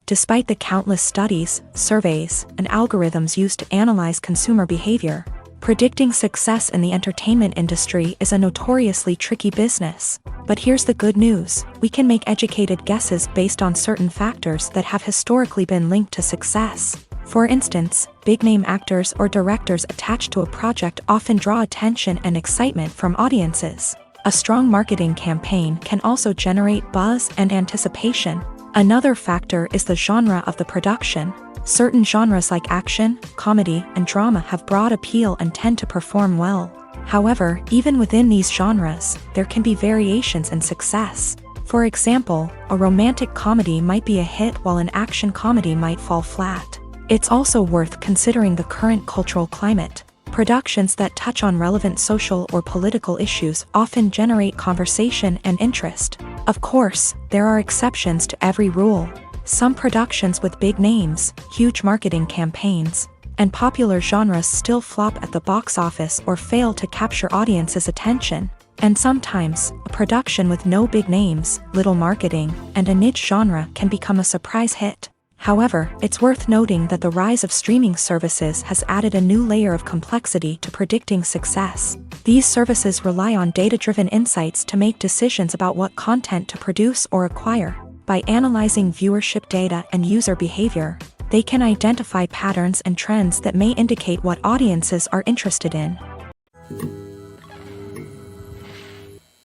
Despite the countless studies, surveys, and algorithms used to analyze consumer behavior, predicting success in the entertainment industry is a notoriously tricky business. But here's the good news: we can make educated guesses based on certain factors that have historically been linked to success. For instance, big-name actors or directors attached to a project often draw attention and excitement from audiences. A strong marketing campaign can also generate buzz and anticipation. Another factor is the genre of the production. Certain genres like action, comedy, and drama have broad appeal and tend to perform well. However, even within these genres, there can be variations in success. For example, a romantic comedy might be a hit while an action comedy might fall flat. It's also worth considering the current cultural climate. Productions that touch on relevant social or political issues often generate conversation and interest. Of course, there are exceptions to every rule. Some productions with big names, huge marketing campaigns, and popular genres still flop at the box office or fail to capture audiences' attention. And sometimes, a production with no big names, little marketing, and a niche genre can become a surprise hit. However, it's worth noting that the rise of streaming services has added a new layer of complexity to predicting success. These services rely on data-driven insights to make decisions about what content to produce or acquire. By analyzing viewership data and user behavior, they can identify patterns and trends that may indicate what audiences are interested in.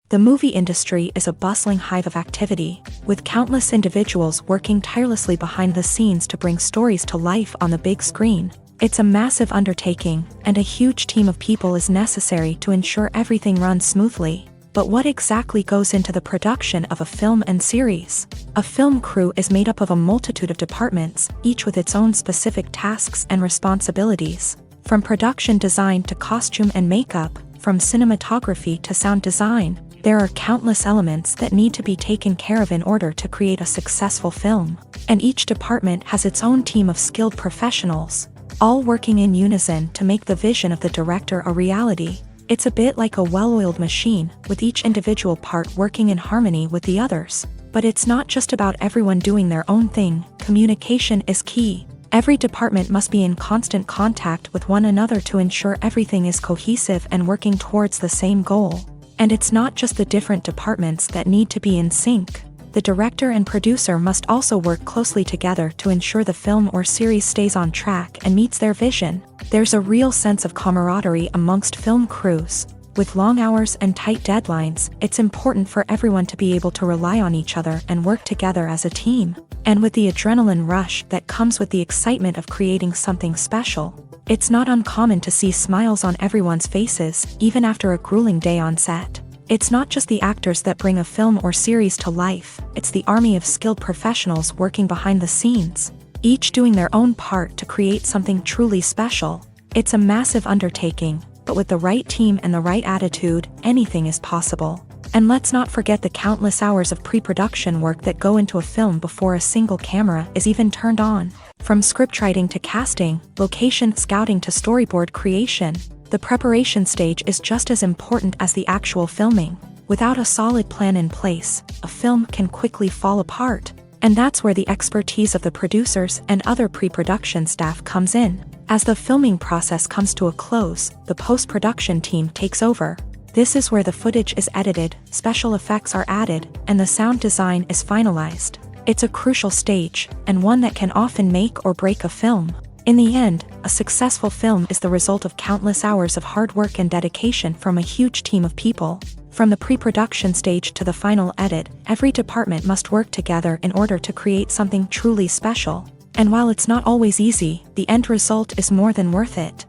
The movie industry is a bustling hive of activity, with countless individuals working tirelessly behind the scenes to bring stories to life on the big screen. It's a massive undertaking, and a huge team of people is necessary to ensure everything runs smoothly. But what exactly goes into the production of a film and series? A film crew is made up of a multitude of departments, each with its own specific tasks and responsibilities. From production design to costume and makeup, from cinematography to sound design, there are countless elements that need to be taken care of in order to create a successful film. And each department has its own team of skilled professionals, all working in unison to make the vision of the director a reality. It's a bit like a well-oiled machine, with each individual part working in harmony with the others. But it's not just about everyone doing their own thing. Communication is key. Every department must be in constant contact with one another to ensure everything is cohesive and working towards the same goal. And it's not just the different departments that need to be in sync. The director and producer must also work closely together to ensure the film or series stays on track and meets their vision. There's a real sense of camaraderie amongst film crews. With long hours and tight deadlines, it's important for everyone to be able to rely on each other and work together as a team. And with the adrenaline rush that comes with the excitement of creating something special, it's not uncommon to see smiles on everyone's faces, even after a grueling day on set. It's not just the actors that bring a film or series to life, it's the army of skilled professionals working behind the scenes, each doing their own part to create something truly special. It's a massive undertaking, but with the right team and the right attitude, anything is possible. And let's not forget the countless hours of pre-production work that go into a film before a single camera is even turned on. From scriptwriting to casting, location scouting to storyboard creation, the preparation stage is just as important as the actual filming. Without a solid plan in place, a film can quickly fall apart. And that's where the expertise of the producers and other pre-production staff comes in. As the filming process comes to a close, the post-production team takes over. This is where the footage is edited, special effects are added, and the sound design is finalized. It's a crucial stage, and one that can often make or break a film. In the end, a successful film is the result of countless hours of hard work and dedication from a huge team of people. From the pre-production stage to the final edit, every department must work together in order to create something truly special. And while it's not always easy, the end result is more than worth it.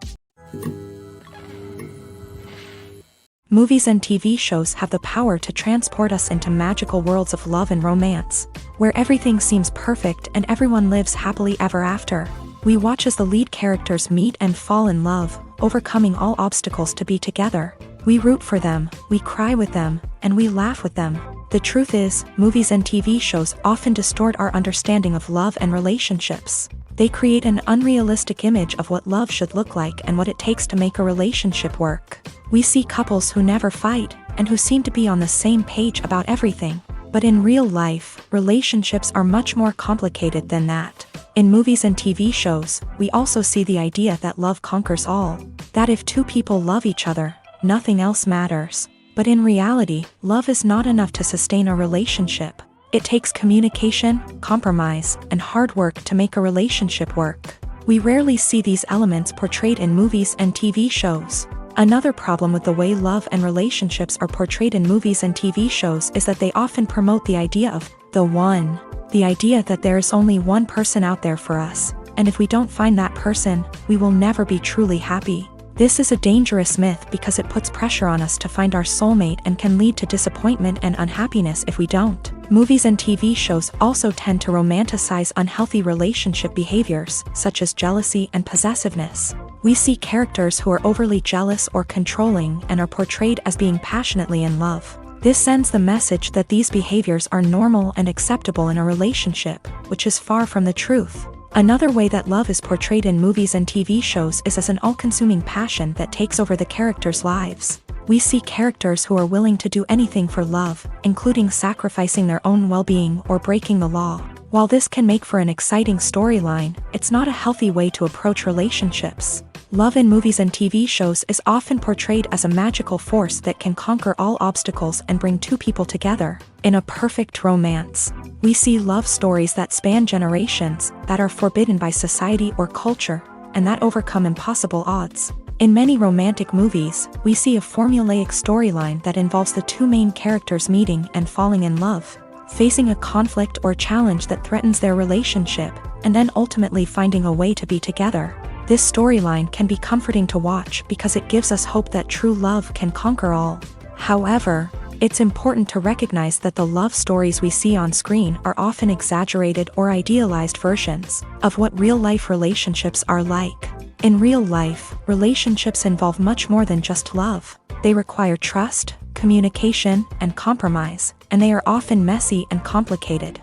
Movies and TV shows have the power to transport us into magical worlds of love and romance, where everything seems perfect and everyone lives happily ever after. We watch as the lead characters meet and fall in love, overcoming all obstacles to be together. We root for them, we cry with them, and we laugh with them. The truth is, movies and TV shows often distort our understanding of love and relationships. They create an unrealistic image of what love should look like and what it takes to make a relationship work. We see couples who never fight, and who seem to be on the same page about everything. But in real life, relationships are much more complicated than that. In movies and TV shows, we also see the idea that love conquers all. That if two people love each other, nothing else matters. But in reality, love is not enough to sustain a relationship. It takes communication, compromise, and hard work to make a relationship work. We rarely see these elements portrayed in movies and TV shows. Another problem with the way love and relationships are portrayed in movies and TV shows is that they often promote the idea of the one. The idea that there is only one person out there for us, and if we don't find that person, we will never be truly happy. This is a dangerous myth because it puts pressure on us to find our soulmate and can lead to disappointment and unhappiness if we don't. Movies and TV shows also tend to romanticize unhealthy relationship behaviors, such as jealousy and possessiveness. We see characters who are overly jealous or controlling and are portrayed as being passionately in love. This sends the message that these behaviors are normal and acceptable in a relationship, which is far from the truth. Another way that love is portrayed in movies and TV shows is as an all-consuming passion that takes over the characters' lives. We see characters who are willing to do anything for love, including sacrificing their own well-being or breaking the law. While this can make for an exciting storyline, it's not a healthy way to approach relationships. Love in movies and TV shows is often portrayed as a magical force that can conquer all obstacles and bring two people together. In a perfect romance, we see love stories that span generations, that are forbidden by society or culture, and that overcome impossible odds. In many romantic movies, we see a formulaic storyline that involves the two main characters meeting and falling in love, facing a conflict or challenge that threatens their relationship, and then ultimately finding a way to be together. This storyline can be comforting to watch because it gives us hope that true love can conquer all. However, it's important to recognize that the love stories we see on screen are often exaggerated or idealized versions of what real-life relationships are like. In real life, relationships involve much more than just love. They require trust, communication, and compromise, and they are often messy and complicated.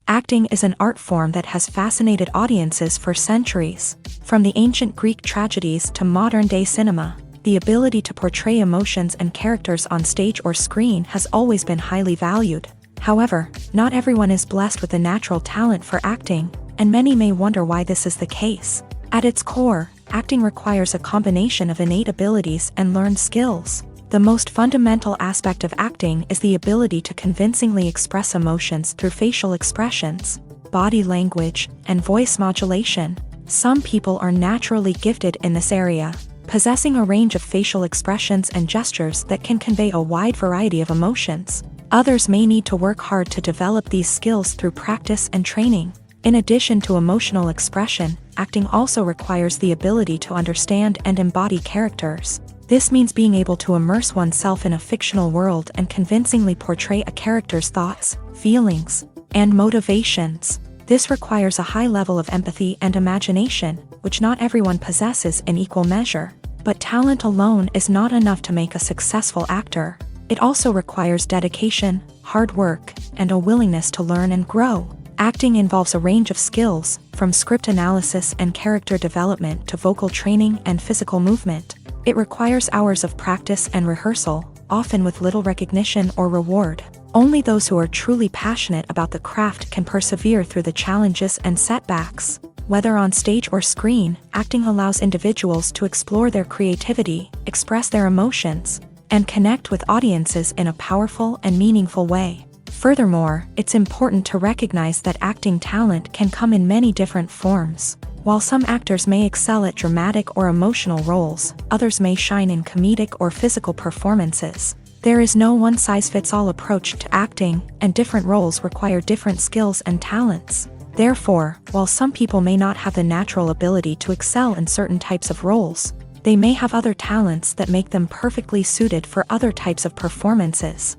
Acting is an art form that has fascinated audiences for centuries. From the ancient Greek tragedies to modern-day cinema, the ability to portray emotions and characters on stage or screen has always been highly valued. However, not everyone is blessed with a natural talent for acting, and many may wonder why this is the case. At its core, acting requires a combination of innate abilities and learned skills. The most fundamental aspect of acting is the ability to convincingly express emotions through facial expressions, body language, and voice modulation. Some people are naturally gifted in this area, possessing a range of facial expressions and gestures that can convey a wide variety of emotions. Others may need to work hard to develop these skills through practice and training. In addition to emotional expression, acting also requires the ability to understand and embody characters. This means being able to immerse oneself in a fictional world and convincingly portray a character's thoughts, feelings, and motivations. This requires a high level of empathy and imagination, which not everyone possesses in equal measure. But talent alone is not enough to make a successful actor. It also requires dedication, hard work, and a willingness to learn and grow. Acting involves a range of skills, from script analysis and character development to vocal training and physical movement. It requires hours of practice and rehearsal, often with little recognition or reward. Only those who are truly passionate about the craft can persevere through the challenges and setbacks. Whether on stage or screen, acting allows individuals to explore their creativity, express their emotions, and connect with audiences in a powerful and meaningful way. Furthermore, it's important to recognize that acting talent can come in many different forms. While some actors may excel at dramatic or emotional roles, others may shine in comedic or physical performances. There is no one-size-fits-all approach to acting, and different roles require different skills and talents. Therefore, while some people may not have the natural ability to excel in certain types of roles, they may have other talents that make them perfectly suited for other types of performances.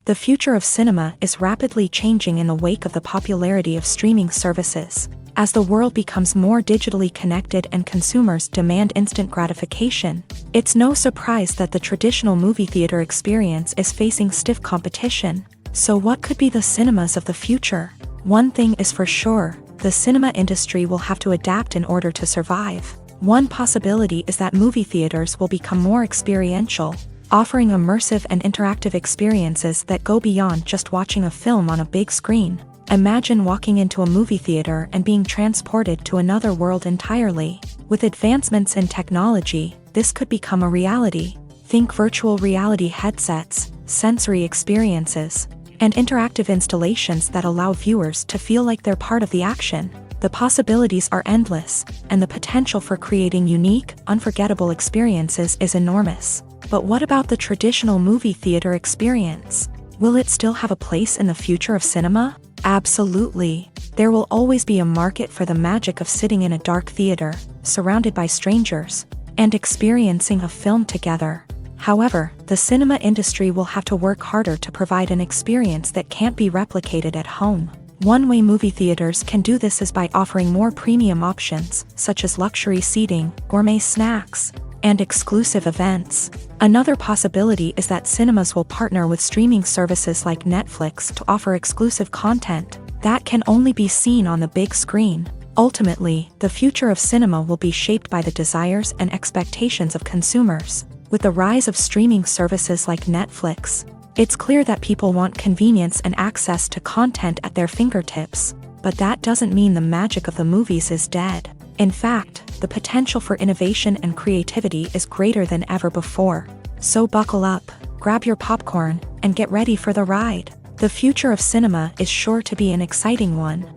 The future of cinema is rapidly changing in the wake of the popularity of streaming services. As the world becomes more digitally connected and consumers demand instant gratification, it's no surprise that the traditional movie theater experience is facing stiff competition. So what could be the cinemas of the future? One thing is for sure, the cinema industry will have to adapt in order to survive. One possibility is that movie theaters will become more experiential, offering immersive and interactive experiences that go beyond just watching a film on a big screen. Imagine walking into a movie theater and being transported to another world entirely. With advancements in technology, this could become a reality. Think virtual reality headsets, sensory experiences, and interactive installations that allow viewers to feel like they're part of the action. The possibilities are endless, and the potential for creating unique, unforgettable experiences is enormous. But what about the traditional movie theater experience? Will it still have a place in the future of cinema? Absolutely. There will always be a market for the magic of sitting in a dark theater, surrounded by strangers, and experiencing a film together. However, the cinema industry will have to work harder to provide an experience that can't be replicated at home. One way movie theaters can do this is by offering more premium options, such as luxury seating, gourmet snacks, and exclusive events. Another possibility is that cinemas will partner with streaming services like Netflix to offer exclusive content that can only be seen on the big screen. Ultimately, the future of cinema will be shaped by the desires and expectations of consumers. With the rise of streaming services like Netflix, it's clear that people want convenience and access to content at their fingertips. But that doesn't mean the magic of the movies is dead. In fact, the potential for innovation and creativity is greater than ever before. So buckle up, grab your popcorn, and get ready for the ride. The future of cinema is sure to be an exciting one.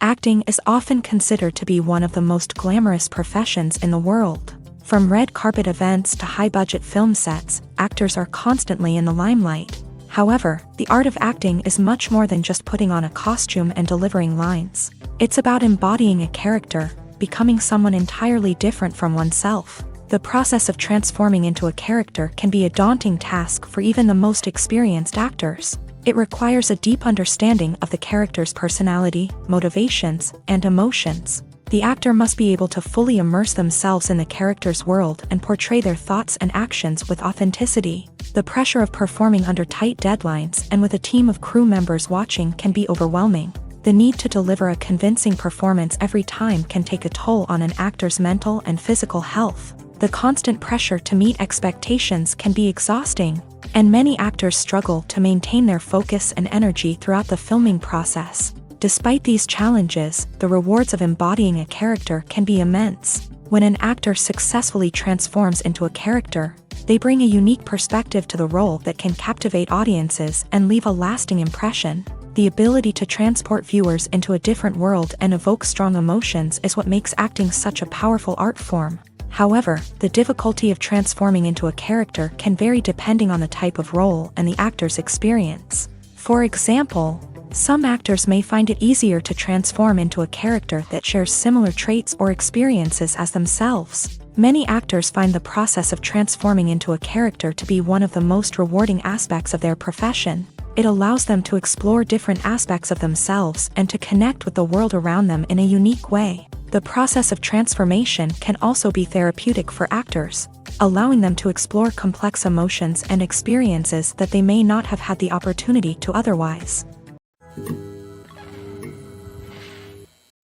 Acting is often considered to be one of the most glamorous professions in the world. From red carpet events to high-budget film sets, actors are constantly in the limelight. However, the art of acting is much more than just putting on a costume and delivering lines. It's about embodying a character, becoming someone entirely different from oneself. The process of transforming into a character can be a daunting task for even the most experienced actors. It requires a deep understanding of the character's personality, motivations, and emotions. The actor must be able to fully immerse themselves in the character's world and portray their thoughts and actions with authenticity. The pressure of performing under tight deadlines and with a team of crew members watching can be overwhelming. The need to deliver a convincing performance every time can take a toll on an actor's mental and physical health. The constant pressure to meet expectations can be exhausting, and many actors struggle to maintain their focus and energy throughout the filming process. Despite these challenges, the rewards of embodying a character can be immense. When an actor successfully transforms into a character, they bring a unique perspective to the role that can captivate audiences and leave a lasting impression. The ability to transport viewers into a different world and evoke strong emotions is what makes acting such a powerful art form. However, the difficulty of transforming into a character can vary depending on the type of role and the actor's experience. For example, some actors may find it easier to transform into a character that shares similar traits or experiences as themselves. Many actors find the process of transforming into a character to be one of the most rewarding aspects of their profession. It allows them to explore different aspects of themselves and to connect with the world around them in a unique way. The process of transformation can also be therapeutic for actors, allowing them to explore complex emotions and experiences that they may not have had the opportunity to otherwise.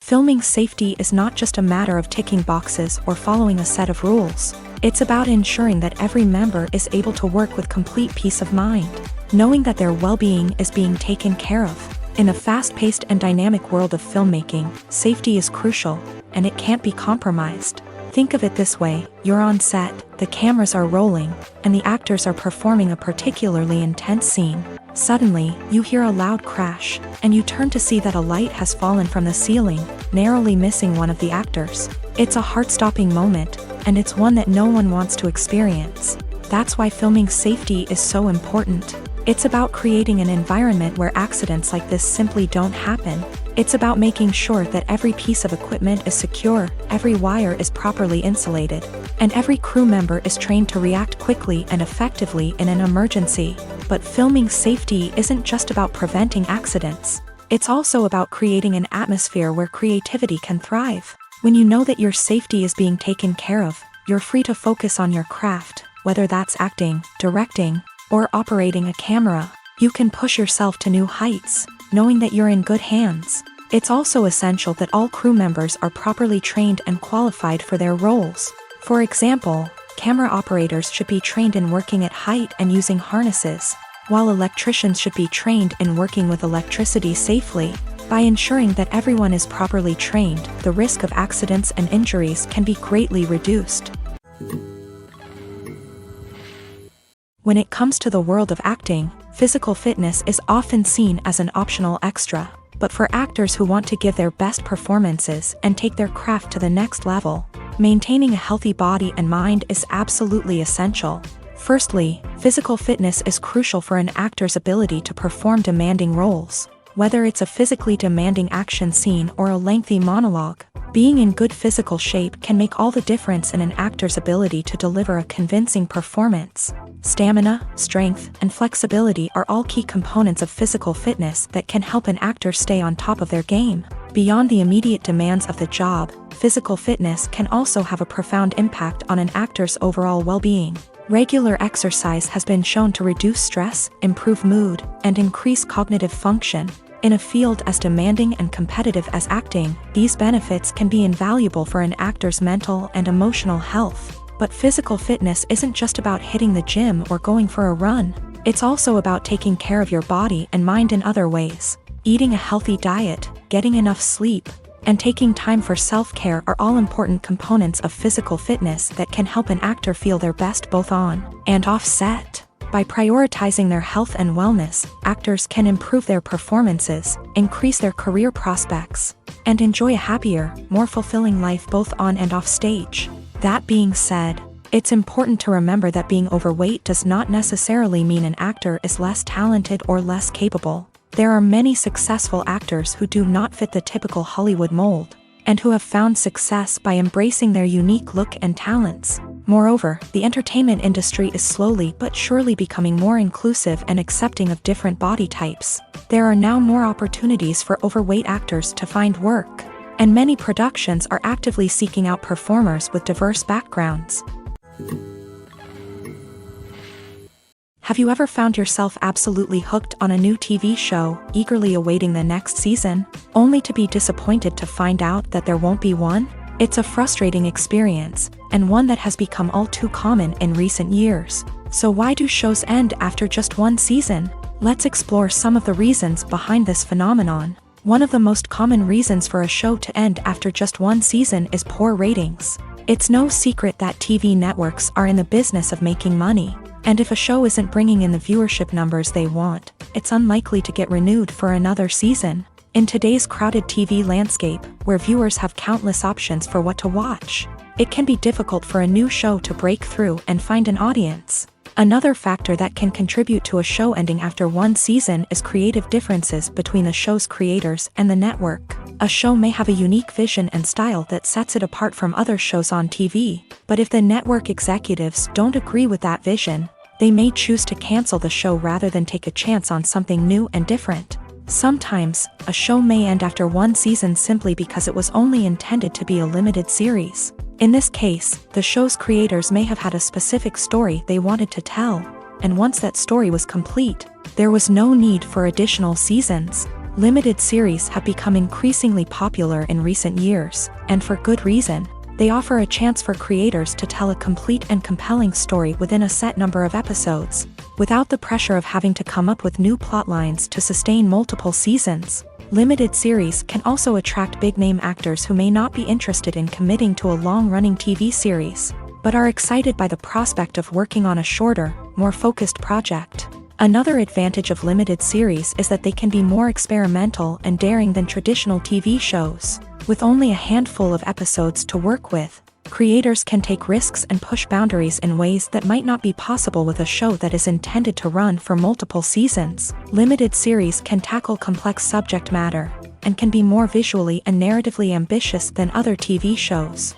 Filming safety is not just a matter of ticking boxes or following a set of rules. It's about ensuring that every member is able to work with complete peace of mind, knowing that their well-being is being taken care of. In a fast-paced and dynamic world of filmmaking, safety is crucial, and it can't be compromised. Think of it this way: you're on set, the cameras are rolling, and the actors are performing a particularly intense scene. Suddenly, you hear a loud crash, and you turn to see that a light has fallen from the ceiling, narrowly missing one of the actors. It's a heart-stopping moment, and it's one that no one wants to experience. That's why filming safety is so important. It's about creating an environment where accidents like this simply don't happen. It's about making sure that every piece of equipment is secure, every wire is properly insulated, and every crew member is trained to react quickly and effectively in an emergency. But filming safety isn't just about preventing accidents. It's also about creating an atmosphere where creativity can thrive. When you know that your safety is being taken care of, you're free to focus on your craft, whether that's acting, directing, or operating a camera. You can push yourself to new heights, knowing that you're in good hands. It's also essential that all crew members are properly trained and qualified for their roles. For example, camera operators should be trained in working at height and using harnesses, while electricians should be trained in working with electricity safely. By ensuring that everyone is properly trained, the risk of accidents and injuries can be greatly reduced. When it comes to the world of acting, physical fitness is often seen as an optional extra. But for actors who want to give their best performances and take their craft to the next level, maintaining a healthy body and mind is absolutely essential. Firstly, physical fitness is crucial for an actor's ability to perform demanding roles. Whether it's a physically demanding action scene or a lengthy monologue, being in good physical shape can make all the difference in an actor's ability to deliver a convincing performance. Stamina, strength, and flexibility are all key components of physical fitness that can help an actor stay on top of their game. Beyond the immediate demands of the job, physical fitness can also have a profound impact on an actor's overall well-being. Regular exercise has been shown to reduce stress, improve mood, and increase cognitive function. In a field as demanding and competitive as acting, these benefits can be invaluable for an actor's mental and emotional health. But physical fitness isn't just about hitting the gym or going for a run. It's also about taking care of your body and mind in other ways. Eating a healthy diet, getting enough sleep, and taking time for self-care are all important components of physical fitness that can help an actor feel their best both on and off set. By prioritizing their health and wellness, actors can improve their performances, increase their career prospects, and enjoy a happier, more fulfilling life both on and off stage. That being said, it's important to remember that being overweight does not necessarily mean an actor is less talented or less capable. There are many successful actors who do not fit the typical Hollywood mold, and who have found success by embracing their unique look and talents. Moreover, the entertainment industry is slowly but surely becoming more inclusive and accepting of different body types. There are now more opportunities for overweight actors to find work, and many productions are actively seeking out performers with diverse backgrounds. Have you ever found yourself absolutely hooked on a new TV show, eagerly awaiting the next season, only to be disappointed to find out that there won't be one? It's a frustrating experience, and one that has become all too common in recent years. So why do shows end after just one season? Let's explore some of the reasons behind this phenomenon. One of the most common reasons for a show to end after just one season is poor ratings. It's no secret that TV networks are in the business of making money. And if a show isn't bringing in the viewership numbers they want, it's unlikely to get renewed for another season. In today's crowded TV landscape, where viewers have countless options for what to watch, it can be difficult for a new show to break through and find an audience. Another factor that can contribute to a show ending after one season is creative differences between the show's creators and the network. A show may have a unique vision and style that sets it apart from other shows on TV, but if the network executives don't agree with that vision, they may choose to cancel the show rather than take a chance on something new and different. Sometimes, a show may end after one season simply because it was only intended to be a limited series. In this case, the show's creators may have had a specific story they wanted to tell, and once that story was complete, there was no need for additional seasons. Limited series have become increasingly popular in recent years, and for good reason. They offer a chance for creators to tell a complete and compelling story within a set number of episodes, without the pressure of having to come up with new plotlines to sustain multiple seasons. Limited series can also attract big-name actors who may not be interested in committing to a long-running TV series, but are excited by the prospect of working on a shorter, more focused project. Another advantage of limited series is that they can be more experimental and daring than traditional TV shows. With only a handful of episodes to work with, creators can take risks and push boundaries in ways that might not be possible with a show that is intended to run for multiple seasons. Limited series can tackle complex subject matter, and can be more visually and narratively ambitious than other TV shows.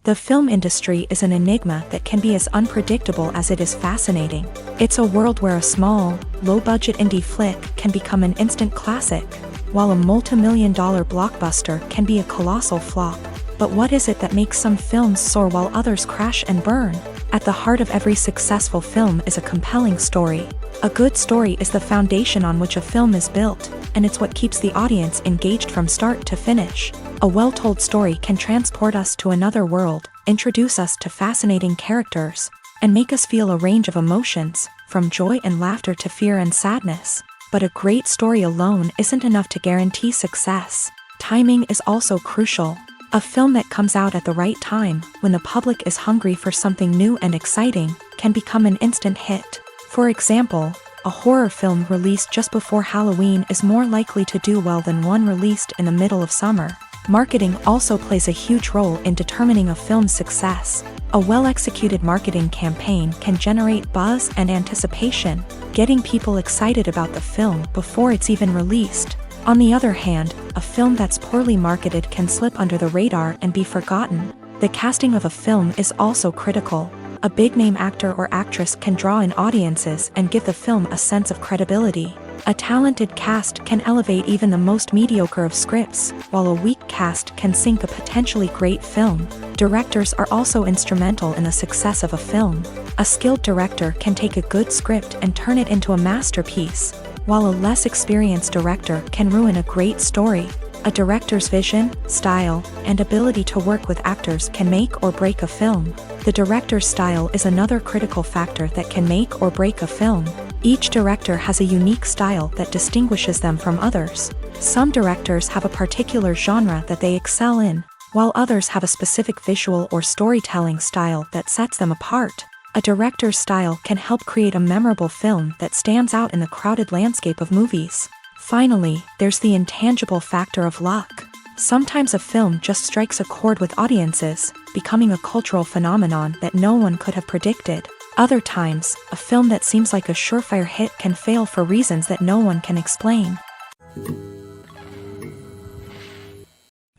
The film industry is an enigma that can be as unpredictable as it is fascinating. It's a world where a small, low-budget indie flick can become an instant classic, while a multi-million-dollar blockbuster can be a colossal flop. But what is it that makes some films soar while others crash and burn? At the heart of every successful film is a compelling story. A good story is the foundation on which a film is built, and it's what keeps the audience engaged from start to finish. A well-told story can transport us to another world, introduce us to fascinating characters, and make us feel a range of emotions, from joy and laughter to fear and sadness. But a great story alone isn't enough to guarantee success. Timing is also crucial. A film that comes out at the right time, when the public is hungry for something new and exciting, can become an instant hit. For example, a horror film released just before Halloween is more likely to do well than one released in the middle of summer. Marketing also plays a huge role in determining a film's success. A well-executed marketing campaign can generate buzz and anticipation, getting people excited about the film before it's even released. On the other hand, a film that's poorly marketed can slip under the radar and be forgotten. The casting of a film is also critical. A big-name actor or actress can draw in audiences and give the film a sense of credibility. A talented cast can elevate even the most mediocre of scripts, while a weak cast can sink a potentially great film. Directors are also instrumental in the success of a film. A skilled director can take a good script and turn it into a masterpiece, while a less experienced director can ruin a great story. A director's vision, style, and ability to work with actors can make or break a film. The director's style is another critical factor that can make or break a film. Each director has a unique style that distinguishes them from others. Some directors have a particular genre that they excel in, while others have a specific visual or storytelling style that sets them apart. A director's style can help create a memorable film that stands out in the crowded landscape of movies. Finally, there's the intangible factor of luck. Sometimes a film just strikes a chord with audiences, becoming a cultural phenomenon that no one could have predicted. Other times, a film that seems like a surefire hit can fail for reasons that no one can explain.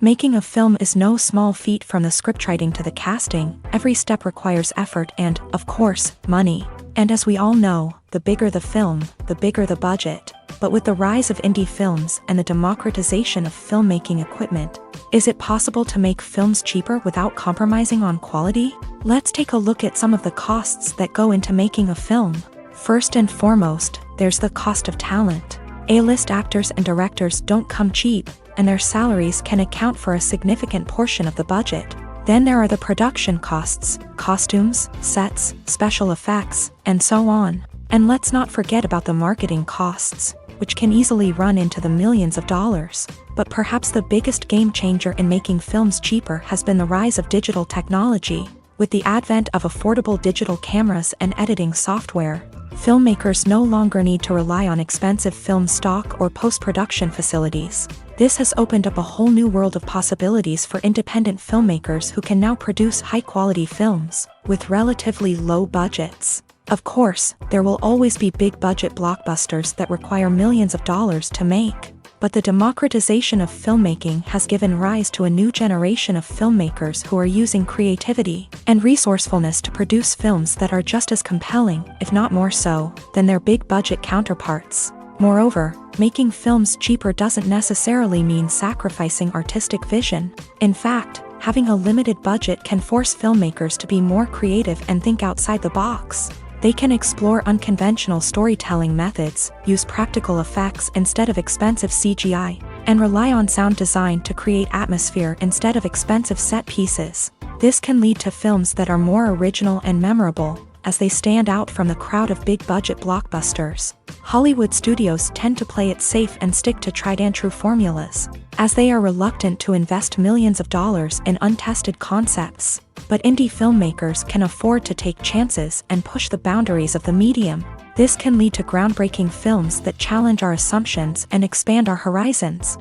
Making a film is no small feat. From the scriptwriting to the casting, every step requires effort and, of course, money. And as we all know, the bigger the film, the bigger the budget. But with the rise of indie films and the democratization of filmmaking equipment, is it possible to make films cheaper without compromising on quality? Let's take a look at some of the costs that go into making a film. First and foremost, there's the cost of talent. A-list actors and directors don't come cheap, and their salaries can account for a significant portion of the budget. Then there are the production costs, costumes, sets, special effects, and so on. And let's not forget about the marketing costs, which can easily run into the millions of dollars. But perhaps the biggest game changer in making films cheaper has been the rise of digital technology. With the advent of affordable digital cameras and editing software, filmmakers no longer need to rely on expensive film stock or post-production facilities. This has opened up a whole new world of possibilities for independent filmmakers who can now produce high-quality films with relatively low budgets. Of course, there will always be big-budget blockbusters that require millions of dollars to make. But the democratization of filmmaking has given rise to a new generation of filmmakers who are using creativity and resourcefulness to produce films that are just as compelling, if not more so, than their big-budget counterparts. Moreover, making films cheaper doesn't necessarily mean sacrificing artistic vision. In fact, having a limited budget can force filmmakers to be more creative and think outside the box. They can explore unconventional storytelling methods, use practical effects instead of expensive CGI, and rely on sound design to create atmosphere instead of expensive set pieces. This can lead to films that are more original and memorable, as they stand out from the crowd of big-budget blockbusters. Hollywood studios tend to play it safe and stick to tried-and-true formulas, as they are reluctant to invest millions of dollars in untested concepts. But indie filmmakers can afford to take chances and push the boundaries of the medium. This can lead to groundbreaking films that challenge our assumptions and expand our horizons.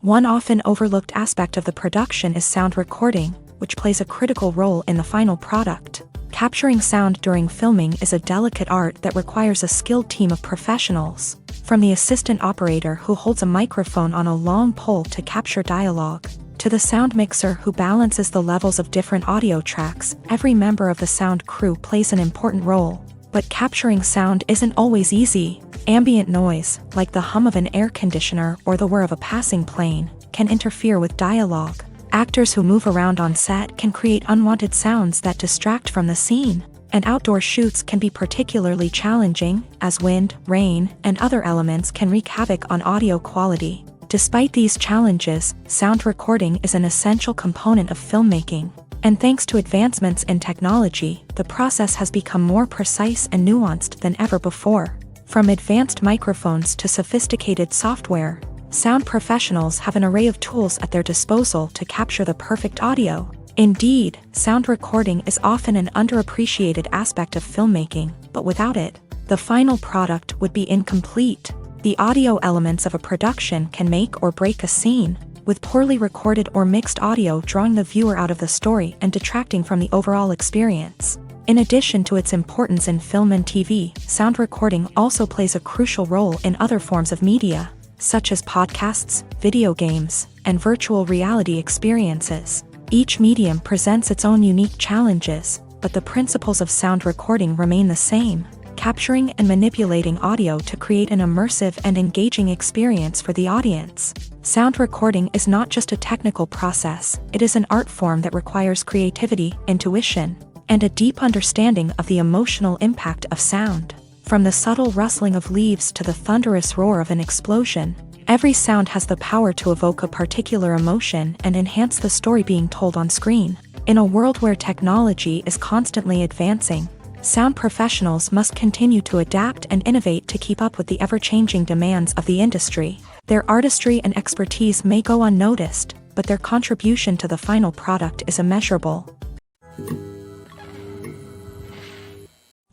One often overlooked aspect of the production is sound recording, which plays a critical role in the final product. Capturing sound during filming is a delicate art that requires a skilled team of professionals. From the assistant operator who holds a microphone on a long pole to capture dialogue, to the sound mixer who balances the levels of different audio tracks, every member of the sound crew plays an important role. But capturing sound isn't always easy. Ambient noise, like the hum of an air conditioner or the whir of a passing plane, can interfere with dialogue. Actors who move around on set can create unwanted sounds that distract from the scene. And outdoor shoots can be particularly challenging, as wind, rain, and other elements can wreak havoc on audio quality. Despite these challenges, sound recording is an essential component of filmmaking. And thanks to advancements in technology, the process has become more precise and nuanced than ever before. From advanced microphones to sophisticated software, sound professionals have an array of tools at their disposal to capture the perfect audio. Indeed, sound recording is often an underappreciated aspect of filmmaking, but without it, the final product would be incomplete. The audio elements of a production can make or break a scene. with poorly recorded or mixed audio drawing the viewer out of the story and detracting from the overall experience. In addition to its importance in film and TV, sound recording also plays a crucial role in other forms of media, such as podcasts, video games, and virtual reality experiences. Each medium presents its own unique challenges, but the principles of sound recording remain the same, capturing and manipulating audio to create an immersive and engaging experience for the audience. Sound recording is not just a technical process, it is an art form that requires creativity, intuition, and a deep understanding of the emotional impact of sound. From the subtle rustling of leaves to the thunderous roar of an explosion, every sound has the power to evoke a particular emotion and enhance the story being told on screen. In a world where technology is constantly advancing, sound professionals must continue to adapt and innovate to keep up with the ever-changing demands of the industry. Their artistry and expertise may go unnoticed, but their contribution to the final product is immeasurable.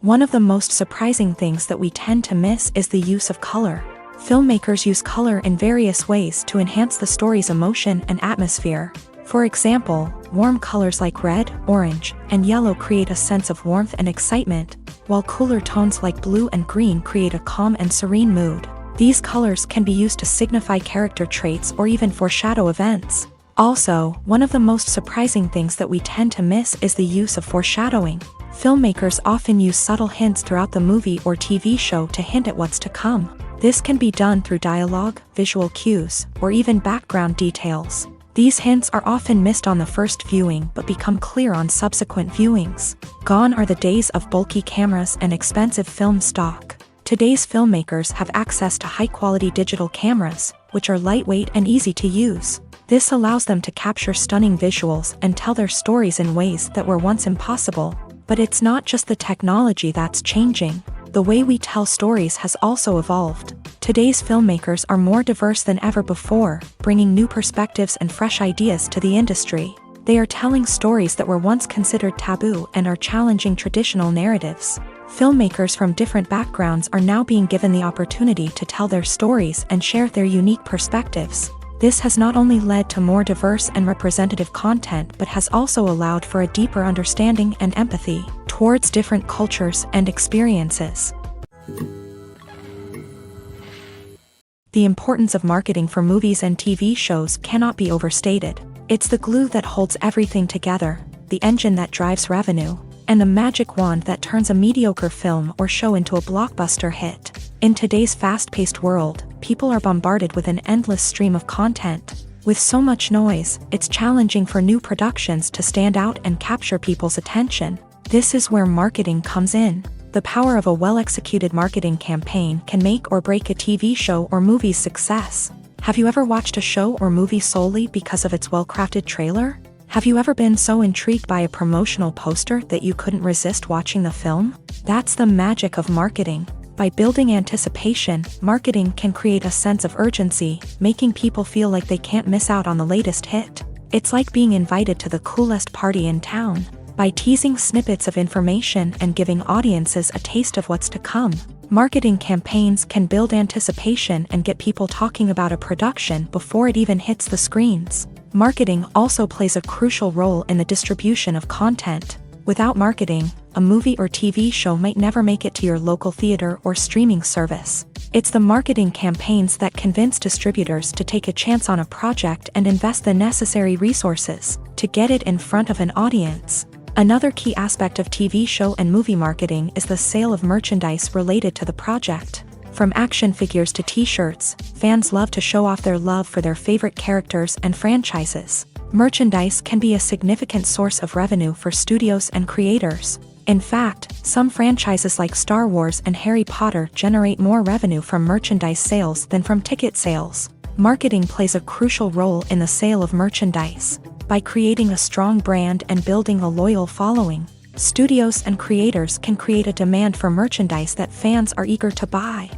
One of the most surprising things that we tend to miss is the use of color. Filmmakers use color in various ways to enhance the story's emotion and atmosphere. For example, warm colors like red, orange, and yellow create a sense of warmth and excitement, while cooler tones like blue and green create a calm and serene mood. These colors can be used to signify character traits or even foreshadow events. Also, one of the most surprising things that we tend to miss is the use of foreshadowing. Filmmakers often use subtle hints throughout the movie or TV show to hint at what's to come. This can be done through dialogue, visual cues, or even background details. These hints are often missed on the first viewing but become clear on subsequent viewings. Gone are the days of bulky cameras and expensive film stock. Today's filmmakers have access to high-quality digital cameras, which are lightweight and easy to use. This allows them to capture stunning visuals and tell their stories in ways that were once impossible. But it's not just the technology that's changing. The way we tell stories has also evolved. Today's filmmakers are more diverse than ever before, bringing new perspectives and fresh ideas to the industry. They are telling stories that were once considered taboo and are challenging traditional narratives. Filmmakers from different backgrounds are now being given the opportunity to tell their stories and share their unique perspectives. This has not only led to more diverse and representative content but has also allowed for a deeper understanding and empathy towards different cultures and experiences. The importance of marketing for movies and TV shows cannot be overstated. It's the glue that holds everything together, the engine that drives revenue, and the magic wand that turns a mediocre film or show into a blockbuster hit. In today's fast-paced world, people are bombarded with an endless stream of content. With so much noise, it's challenging for new productions to stand out and capture people's attention. This is where marketing comes in. The power of a well-executed marketing campaign can make or break a TV show or movie's success. Have you ever watched a show or movie solely because of its well-crafted trailer? Have you ever been so intrigued by a promotional poster that you couldn't resist watching the film? That's the magic of marketing. By building anticipation, marketing can create a sense of urgency, making people feel like they can't miss out on the latest hit. It's like being invited to the coolest party in town. By teasing snippets of information and giving audiences a taste of what's to come, marketing campaigns can build anticipation and get people talking about a production before it even hits the screens. Marketing also plays a crucial role in the distribution of content. Without marketing, a movie or TV show might never make it to your local theater or streaming service. It's the marketing campaigns that convince distributors to take a chance on a project and invest the necessary resources to get it in front of an audience. Another key aspect of TV show and movie marketing is the sale of merchandise related to the project. From action figures to t-shirts, fans love to show off their love for their favorite characters and franchises. Merchandise can be a significant source of revenue for studios and creators. In fact, some franchises like Star Wars and Harry Potter generate more revenue from merchandise sales than from ticket sales. Marketing plays a crucial role in the sale of merchandise. By creating a strong brand and building a loyal following, studios and creators can create a demand for merchandise that fans are eager to buy.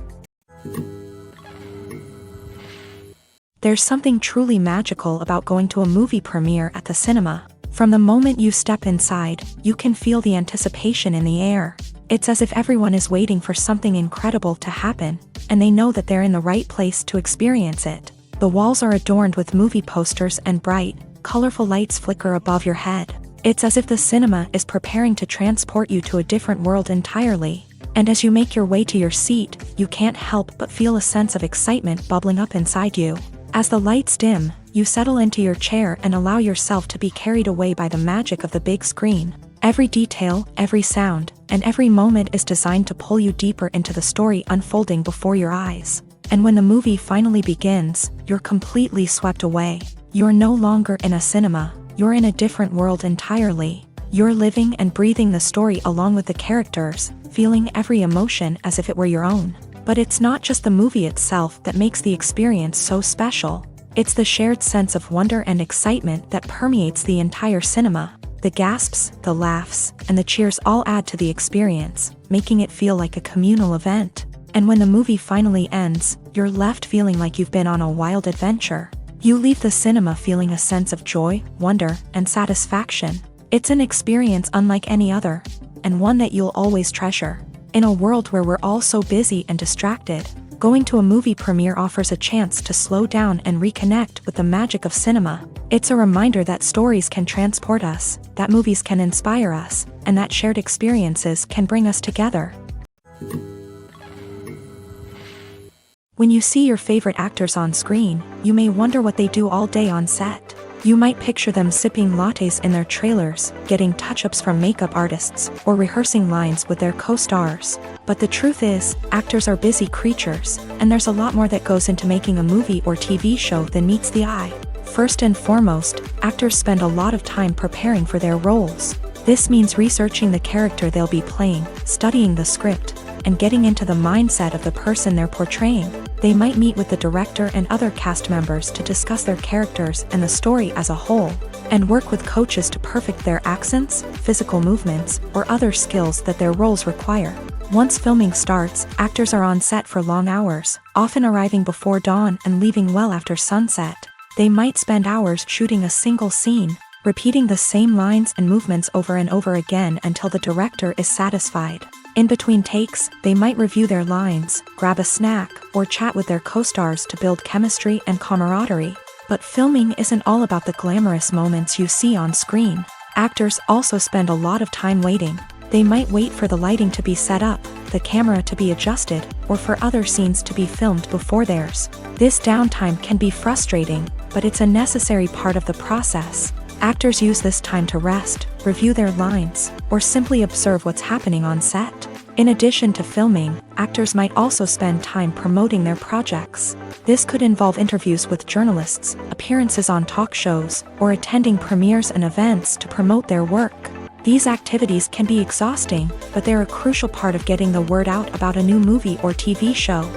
There's something truly magical about going to a movie premiere at the cinema. From the moment you step inside, you can feel the anticipation in the air. It's as if everyone is waiting for something incredible to happen, and they know that they're in the right place to experience it. The walls are adorned with movie posters and bright, colorful lights flicker above your head. It's as if the cinema is preparing to transport you to a different world entirely. And as you make your way to your seat, you can't help but feel a sense of excitement bubbling up inside you. As the lights dim, you settle into your chair and allow yourself to be carried away by the magic of the big screen. Every detail, every sound, and every moment is designed to pull you deeper into the story unfolding before your eyes. And when the movie finally begins, you're completely swept away. You're no longer in a cinema, you're in a different world entirely. You're living and breathing the story along with the characters, feeling every emotion as if it were your own. But it's not just the movie itself that makes the experience so special. It's the shared sense of wonder and excitement that permeates the entire cinema. The gasps, the laughs, and the cheers all add to the experience, making it feel like a communal event. And when the movie finally ends, you're left feeling like you've been on a wild adventure. You leave the cinema feeling a sense of joy, wonder, and satisfaction. It's an experience unlike any other, and one that you'll always treasure. In a world where we're all so busy and distracted, going to a movie premiere offers a chance to slow down and reconnect with the magic of cinema. It's a reminder that stories can transport us, that movies can inspire us, and that shared experiences can bring us together. When you see your favorite actors on screen, you may wonder what they do all day on set. You might picture them sipping lattes in their trailers, getting touch-ups from makeup artists, or rehearsing lines with their co-stars. But the truth is, actors are busy creatures, and there's a lot more that goes into making a movie or TV show than meets the eye. First and foremost, actors spend a lot of time preparing for their roles. This means researching the character they'll be playing, studying the script, and getting into the mindset of the person they're portraying. They might meet with the director and other cast members to discuss their characters and the story as a whole, and work with coaches to perfect their accents, physical movements, or other skills that their roles require. Once filming starts, actors are on set for long hours, often arriving before dawn and leaving well after sunset. They might spend hours shooting a single scene, repeating the same lines and movements over and over again until the director is satisfied. In between takes, they might review their lines, grab a snack, or chat with their co-stars to build chemistry and camaraderie. But filming isn't all about the glamorous moments you see on screen. Actors also spend a lot of time waiting. They might wait for the lighting to be set up, the camera to be adjusted, or for other scenes to be filmed before theirs. This downtime can be frustrating, but it's a necessary part of the process. Actors use this time to rest, review their lines, or simply observe what's happening on set. In addition to filming, actors might also spend time promoting their projects. This could involve interviews with journalists, appearances on talk shows, or attending premieres and events to promote their work. These activities can be exhausting, but they're a crucial part of getting the word out about a new movie or TV show.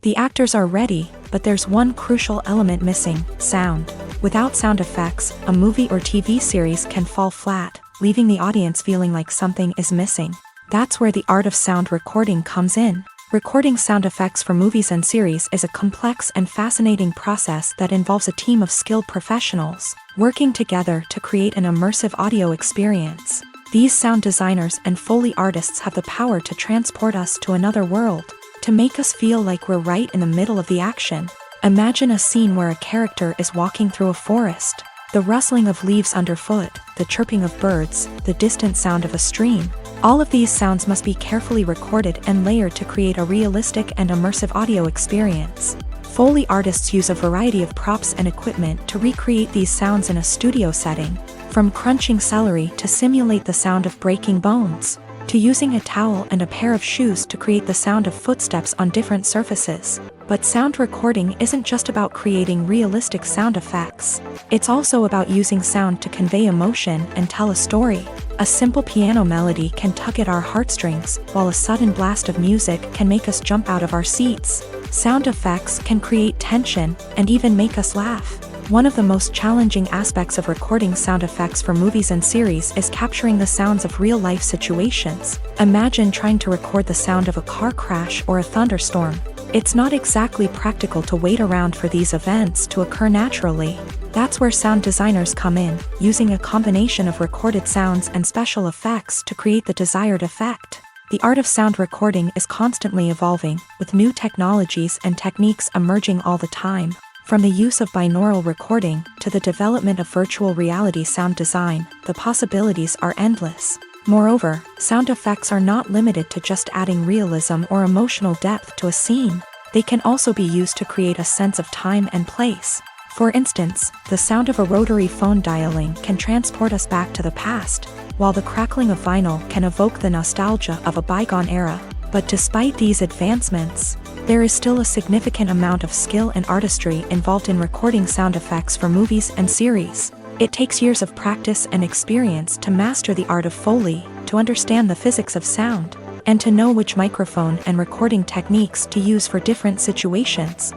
The actors are ready, but there's one crucial element missing: sound. Without sound effects, a movie or TV series can fall flat, leaving the audience feeling like something is missing. That's where the art of sound recording comes in. Recording sound effects for movies and series is a complex and fascinating process that involves a team of skilled professionals working together to create an immersive audio experience. These sound designers and Foley artists have the power to transport us to another world, to make us feel like we're right in the middle of the action. Imagine a scene where a character is walking through a forest. The rustling of leaves underfoot, the chirping of birds, the distant sound of a stream. All of these sounds must be carefully recorded and layered to create a realistic and immersive audio experience. Foley artists use a variety of props and equipment to recreate these sounds in a studio setting, from crunching celery to simulate the sound of breaking bones, to using a towel and a pair of shoes to create the sound of footsteps on different surfaces. But sound recording isn't just about creating realistic sound effects. It's also about using sound to convey emotion and tell a story. A simple piano melody can tug at our heartstrings, while a sudden blast of music can make us jump out of our seats. Sound effects can create tension and even make us laugh. One of the most challenging aspects of recording sound effects for movies and series is capturing the sounds of real-life situations. Imagine trying to record the sound of a car crash or a thunderstorm. It's not exactly practical to wait around for these events to occur naturally. That's where sound designers come in, using a combination of recorded sounds and special effects to create the desired effect. The art of sound recording is constantly evolving, with new technologies and techniques emerging all the time. From the use of binaural recording to the development of virtual reality sound design, the possibilities are endless. Moreover, sound effects are not limited to just adding realism or emotional depth to a scene. They can also be used to create a sense of time and place. For instance, the sound of a rotary phone dialing can transport us back to the past, while the crackling of vinyl can evoke the nostalgia of a bygone era. But despite these advancements, there is still a significant amount of skill and artistry involved in recording sound effects for movies and series. It takes years of practice and experience to master the art of Foley, to understand the physics of sound, and to know which microphone and recording techniques to use for different situations.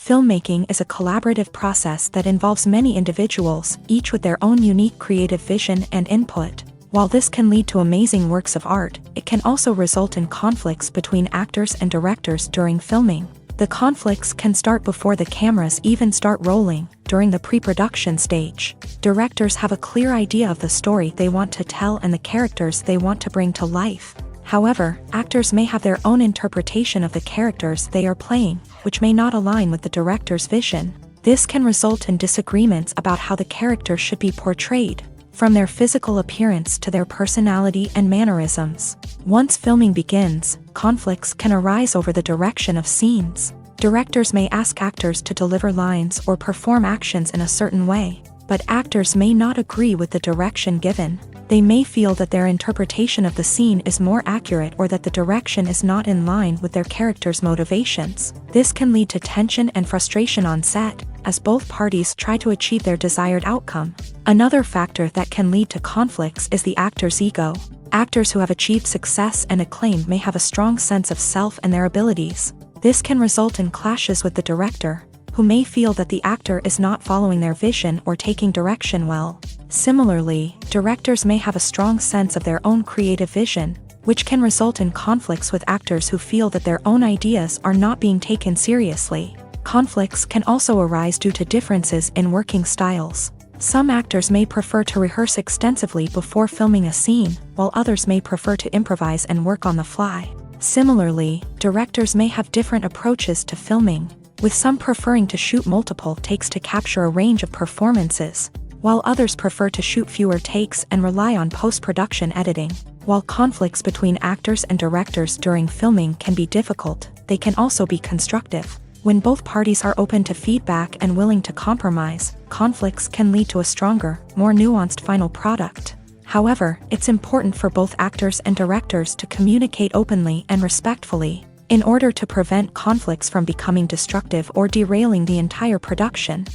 Filmmaking is a collaborative process that involves many individuals, each with their own unique creative vision and input. While this can lead to amazing works of art, it can also result in conflicts between actors and directors during filming. The conflicts can start before the cameras even start rolling, during the pre-production stage. Directors have a clear idea of the story they want to tell and the characters they want to bring to life. However, actors may have their own interpretation of the characters they are playing, which may not align with the director's vision. This can result in disagreements about how the character should be portrayed, from their physical appearance to their personality and mannerisms. Once filming begins, conflicts can arise over the direction of scenes. Directors may ask actors to deliver lines or perform actions in a certain way, but actors may not agree with the direction given. They may feel that their interpretation of the scene is more accurate or that the direction is not in line with their character's motivations. This can lead to tension and frustration on set, as both parties try to achieve their desired outcome. Another factor that can lead to conflicts is the actor's ego. Actors who have achieved success and acclaim may have a strong sense of self and their abilities. This can result in clashes with the director, who may feel that the actor is not following their vision or taking direction well. Similarly, directors may have a strong sense of their own creative vision, which can result in conflicts with actors who feel that their own ideas are not being taken seriously. Conflicts can also arise due to differences in working styles. Some actors may prefer to rehearse extensively before filming a scene, while others may prefer to improvise and work on the fly. Similarly, directors may have different approaches to filming, with some preferring to shoot multiple takes to capture a range of performances, while others prefer to shoot fewer takes and rely on post-production editing. While conflicts between actors and directors during filming can be difficult, they can also be constructive. When both parties are open to feedback and willing to compromise, conflicts can lead to a stronger, more nuanced final product. However, it's important for both actors and directors to communicate openly and respectfully, in order to prevent conflicts from becoming destructive or derailing the entire production.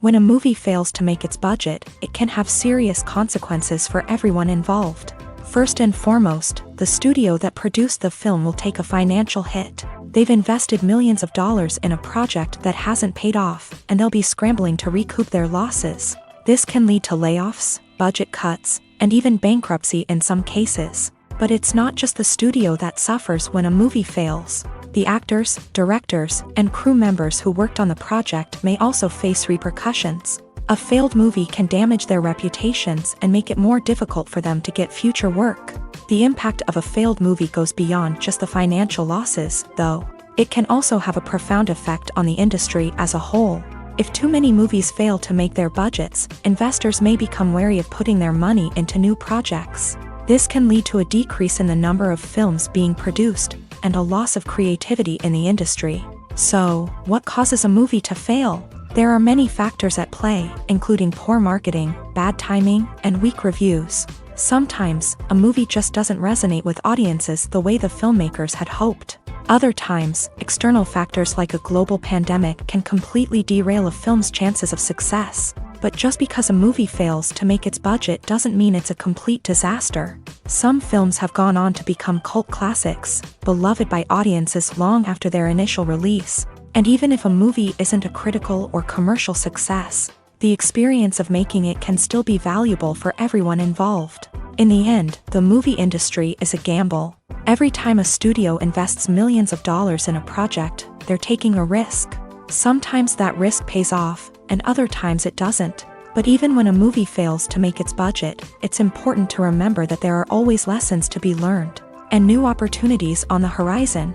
When a movie fails to make its budget, it can have serious consequences for everyone involved. First and foremost, the studio that produced the film will take a financial hit. They've invested millions of dollars in a project that hasn't paid off, and they'll be scrambling to recoup their losses. This can lead to layoffs, budget cuts, and even bankruptcy in some cases. But it's not just the studio that suffers when a movie fails. The actors, directors, and crew members who worked on the project may also face repercussions. A failed movie can damage their reputations and make it more difficult for them to get future work. The impact of a failed movie goes beyond just the financial losses, though. It can also have a profound effect on the industry as a whole. If too many movies fail to make their budgets, investors may become wary of putting their money into new projects. This can lead to a decrease in the number of films being produced, and a loss of creativity in the industry. So, what causes a movie to fail? There are many factors at play, including poor marketing, bad timing, and weak reviews. Sometimes, a movie just doesn't resonate with audiences the way the filmmakers had hoped. Other times, external factors like a global pandemic can completely derail a film's chances of success. But just because a movie fails to make its budget doesn't mean it's a complete disaster. Some films have gone on to become cult classics, beloved by audiences long after their initial release. And even if a movie isn't a critical or commercial success, the experience of making it can still be valuable for everyone involved. In the end, the movie industry is a gamble. Every time a studio invests millions of dollars in a project, they're taking a risk. Sometimes that risk pays off, and other times it doesn't. But even when a movie fails to make its budget, it's important to remember that there are always lessons to be learned and new opportunities on the horizon.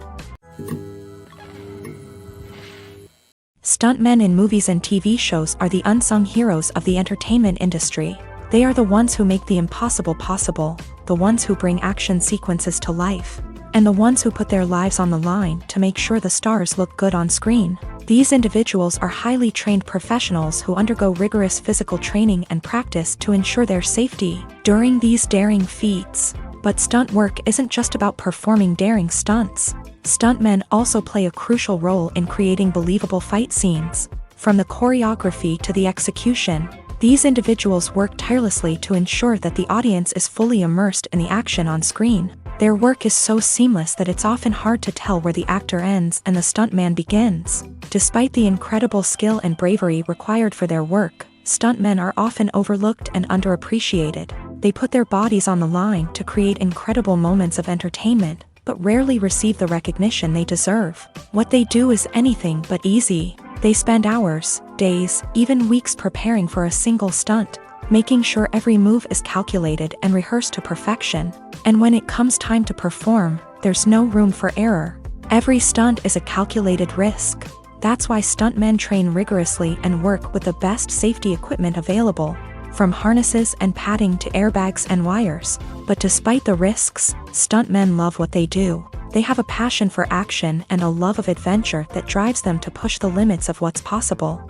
Stuntmen in movies and TV shows are the unsung heroes of the entertainment industry. They are the ones who make the impossible possible, the ones who bring action sequences to life, and the ones who put their lives on the line to make sure the stars look good on screen. These individuals are highly trained professionals who undergo rigorous physical training and practice to ensure their safety during these daring feats. But stunt work isn't just about performing daring stunts. Stuntmen also play a crucial role in creating believable fight scenes. From the choreography to the execution, these individuals work tirelessly to ensure that the audience is fully immersed in the action on screen. Their work is so seamless that it's often hard to tell where the actor ends and the stuntman begins. Despite the incredible skill and bravery required for their work, stuntmen are often overlooked and underappreciated. They put their bodies on the line to create incredible moments of entertainment, but rarely receive the recognition they deserve. What they do is anything but easy. They spend hours, days, even weeks preparing for a single stunt, making sure every move is calculated and rehearsed to perfection. And when it comes time to perform, there's no room for error. Every stunt is a calculated risk. That's why stuntmen train rigorously and work with the best safety equipment available, from harnesses and padding to airbags and wires. But despite the risks, stuntmen love what they do. They have a passion for action and a love of adventure that drives them to push the limits of what's possible.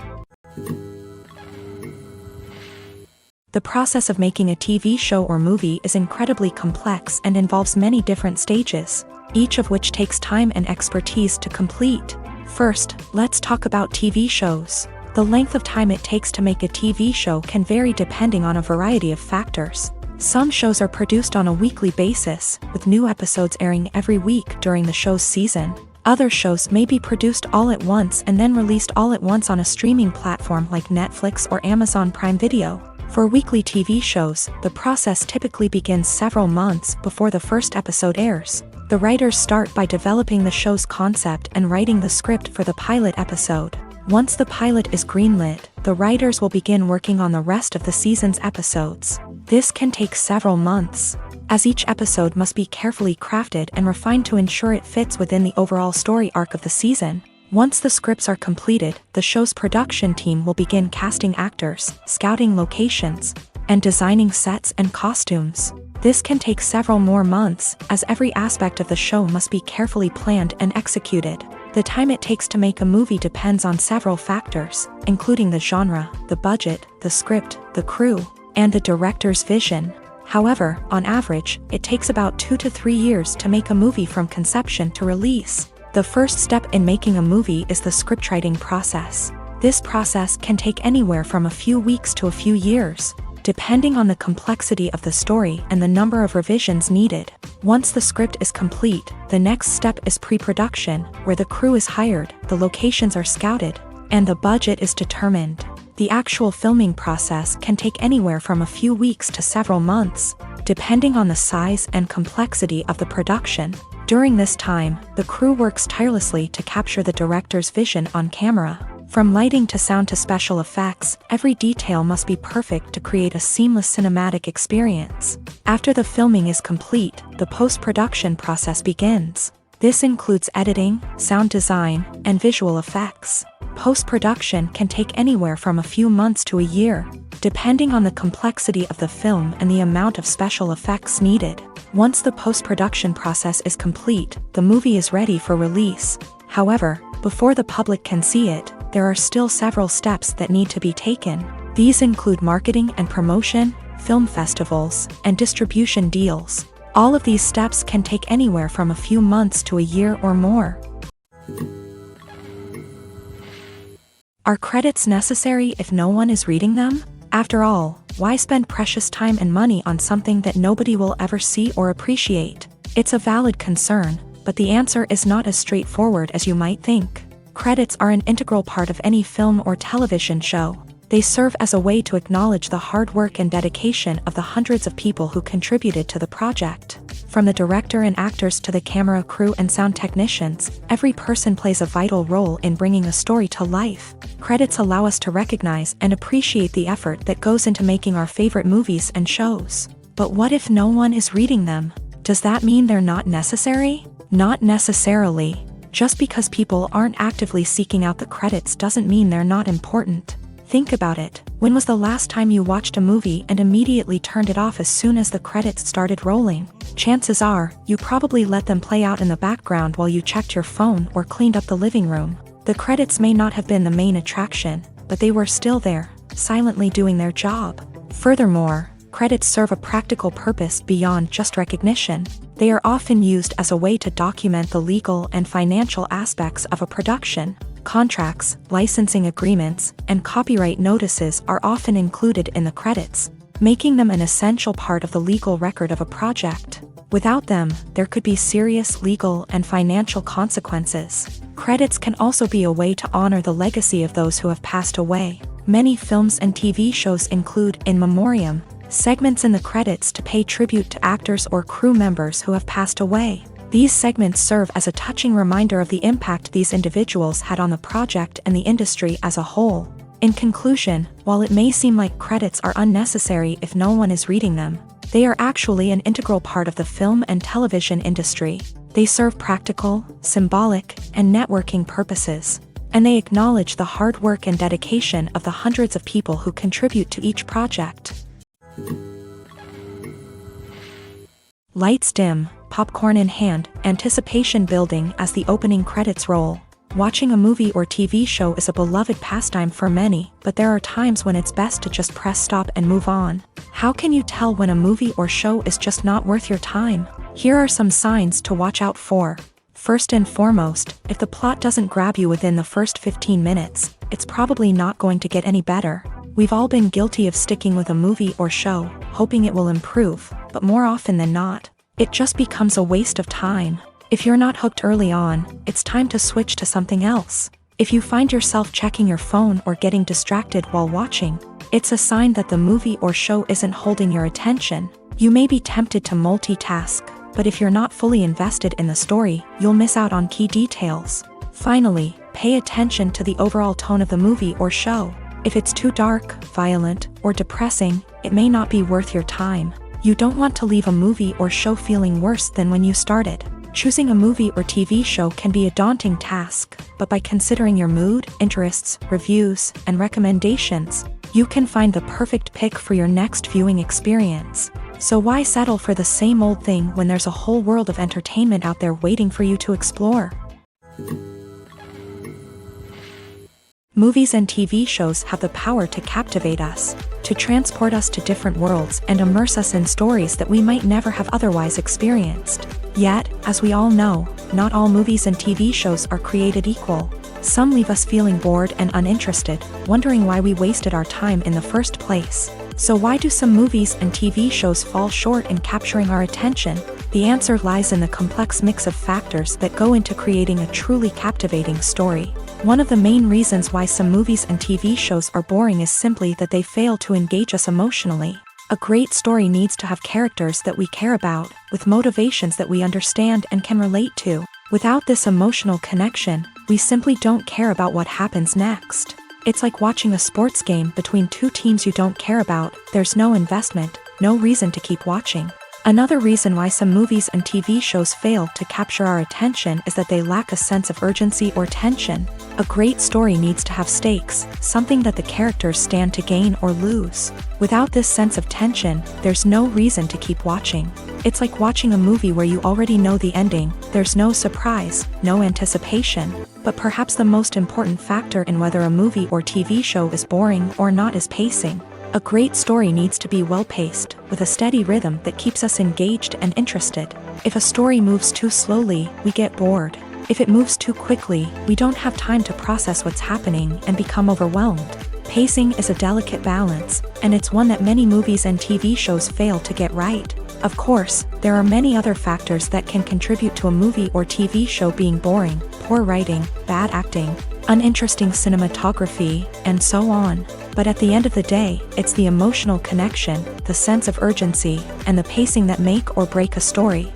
The process of making a TV show or movie is incredibly complex and involves many different stages, each of which takes time and expertise to complete. First, let's talk about TV shows. The length of time it takes to make a TV show can vary depending on a variety of factors. Some shows are produced on a weekly basis, with new episodes airing every week during the show's season. Other shows may be produced all at once and then released all at once on a streaming platform like Netflix or Amazon Prime Video. For weekly TV shows, the process typically begins several months before the first episode airs. The writers start by developing the show's concept and writing the script for the pilot episode. Once the pilot is greenlit, the writers will begin working on the rest of the season's episodes. This can take several months, as each episode must be carefully crafted and refined to ensure it fits within the overall story arc of the season. Once the scripts are completed, the show's production team will begin casting actors, scouting locations, and designing sets and costumes. This can take several more months, as every aspect of the show must be carefully planned and executed. The time it takes to make a movie depends on several factors, including the genre, the budget, the script, the crew, and the director's vision. However, on average, it takes about 2 to 3 years to make a movie from conception to release. The first step in making a movie is the scriptwriting process. This process can take anywhere from a few weeks to a few years, depending on the complexity of the story and the number of revisions needed. Once the script is complete, the next step is pre-production, where the crew is hired, the locations are scouted, and the budget is determined. The actual filming process can take anywhere from a few weeks to several months, depending on the size and complexity of the production. During this time, the crew works tirelessly to capture the director's vision on camera. From lighting to sound to special effects, every detail must be perfect to create a seamless cinematic experience. After the filming is complete, the post-production process begins. This includes editing, sound design, and visual effects. Post-production can take anywhere from a few months to a year, depending on the complexity of the film and the amount of special effects needed. Once the post-production process is complete, the movie is ready for release. However, before the public can see it, there are still several steps that need to be taken. These include marketing and promotion, film festivals, and distribution deals. All of these steps can take anywhere from a few months to a year or more. Are credits necessary if no one is reading them? After all, why spend precious time and money on something that nobody will ever see or appreciate? It's a valid concern, but the answer is not as straightforward as you might think. Credits are an integral part of any film or television show. They serve as a way to acknowledge the hard work and dedication of the hundreds of people who contributed to the project. From the director and actors to the camera crew and sound technicians, every person plays a vital role in bringing a story to life. Credits allow us to recognize and appreciate the effort that goes into making our favorite movies and shows. But what if no one is reading them? Does that mean they're not necessary? Not necessarily. Just because people aren't actively seeking out the credits doesn't mean they're not important. Think about it. When was the last time you watched a movie and immediately turned it off as soon as the credits started rolling? Chances are, you probably let them play out in the background while you checked your phone or cleaned up the living room. The credits may not have been the main attraction, but they were still there, silently doing their job. Furthermore, credits serve a practical purpose beyond just recognition. They are often used as a way to document the legal and financial aspects of a production. Contracts, licensing agreements, and copyright notices are often included in the credits, making them an essential part of the legal record of a project. Without them, there could be serious legal and financial consequences. Credits can also be a way to honor the legacy of those who have passed away. Many films and TV shows include in memoriam segments in the credits to pay tribute to actors or crew members who have passed away. These segments serve as a touching reminder of the impact these individuals had on the project and the industry as a whole. In conclusion, while it may seem like credits are unnecessary if no one is reading them, they are actually an integral part of the film and television industry. They serve practical, symbolic, and networking purposes, and they acknowledge the hard work and dedication of the hundreds of people who contribute to each project. Lights dim, popcorn in hand, anticipation building as the opening credits roll. Watching a movie or TV show is a beloved pastime for many, but there are times when it's best to just press stop and move on. How can you tell when a movie or show is just not worth your time? Here are some signs to watch out for. First and foremost, if the plot doesn't grab you within the first 15 minutes, it's probably not going to get any better. We've all been guilty of sticking with a movie or show, hoping it will improve, but more often than not, it just becomes a waste of time. If you're not hooked early on, it's time to switch to something else. If you find yourself checking your phone or getting distracted while watching, it's a sign that the movie or show isn't holding your attention. You may be tempted to multitask, but if you're not fully invested in the story, you'll miss out on key details. Finally, pay attention to the overall tone of the movie or show. If it's too dark, violent, or depressing, it may not be worth your time. You don't want to leave a movie or show feeling worse than when you started. Choosing a movie or TV show can be a daunting task, but by considering your mood, interests, reviews, and recommendations, you can find the perfect pick for your next viewing experience. So why settle for the same old thing when there's a whole world of entertainment out there waiting for you to explore? Movies and TV shows have the power to captivate us, to transport us to different worlds and immerse us in stories that we might never have otherwise experienced. Yet, as we all know, not all movies and TV shows are created equal. Some leave us feeling bored and uninterested, wondering why we wasted our time in the first place. So why do some movies and TV shows fall short in capturing our attention? The answer lies in the complex mix of factors that go into creating a truly captivating story. One of the main reasons why some movies and TV shows are boring is simply that they fail to engage us emotionally. A great story needs to have characters that we care about, with motivations that we understand and can relate to. Without this emotional connection, we simply don't care about what happens next. It's like watching a sports game between two teams you don't care about. There's no investment, no reason to keep watching. Another reason why some movies and TV shows fail to capture our attention is that they lack a sense of urgency or tension. A great story needs to have stakes, something that the characters stand to gain or lose. Without this sense of tension, there's no reason to keep watching. It's like watching a movie where you already know the ending. There's no surprise, no anticipation. But perhaps the most important factor in whether a movie or TV show is boring or not is pacing. A great story needs to be well-paced, with a steady rhythm that keeps us engaged and interested. If a story moves too slowly, we get bored. If it moves too quickly, we don't have time to process what's happening and become overwhelmed. Pacing is a delicate balance, and it's one that many movies and TV shows fail to get right. Of course, there are many other factors that can contribute to a movie or TV show being boring: poor writing, bad acting, uninteresting cinematography, and so on. But at the end of the day, it's the emotional connection, the sense of urgency, and the pacing that make or break a story.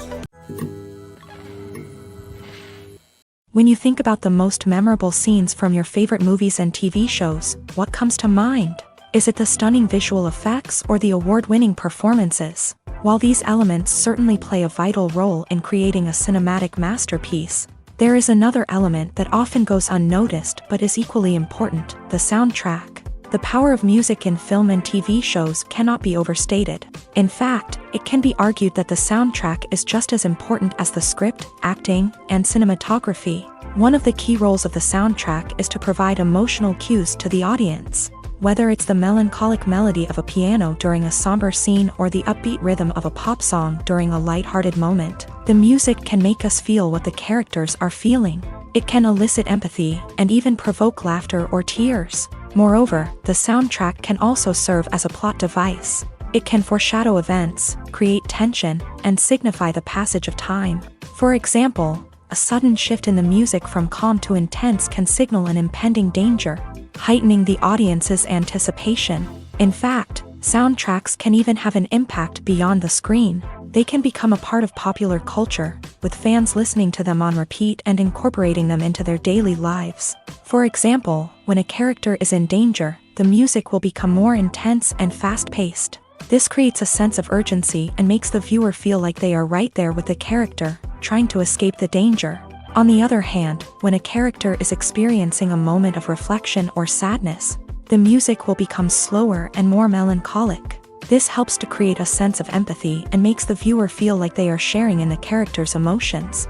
When you think about the most memorable scenes from your favorite movies and TV shows, what comes to mind? Is it the stunning visual effects or the award-winning performances? While these elements certainly play a vital role in creating a cinematic masterpiece, there is another element that often goes unnoticed but is equally important: the soundtrack. The power of music in film and TV shows cannot be overstated. In fact, it can be argued that the soundtrack is just as important as the script, acting, and cinematography. One of the key roles of the soundtrack is to provide emotional cues to the audience. Whether it's the melancholic melody of a piano during a somber scene or the upbeat rhythm of a pop song during a light-hearted moment, the music can make us feel what the characters are feeling. It can elicit empathy and even provoke laughter or tears. Moreover, the soundtrack can also serve as a plot device. It can foreshadow events, create tension, and signify the passage of time. For example, a sudden shift in the music from calm to intense can signal an impending danger, heightening the audience's anticipation. In fact, soundtracks can even have an impact beyond the screen. They can become a part of popular culture, with fans listening to them on repeat and incorporating them into their daily lives. For example, when a character is in danger, the music will become more intense and fast-paced. This creates a sense of urgency and makes the viewer feel like they are right there with the character, trying to escape the danger. On the other hand, when a character is experiencing a moment of reflection or sadness, the music will become slower and more melancholic. This helps to create a sense of empathy and makes the viewer feel like they are sharing in the character's emotions.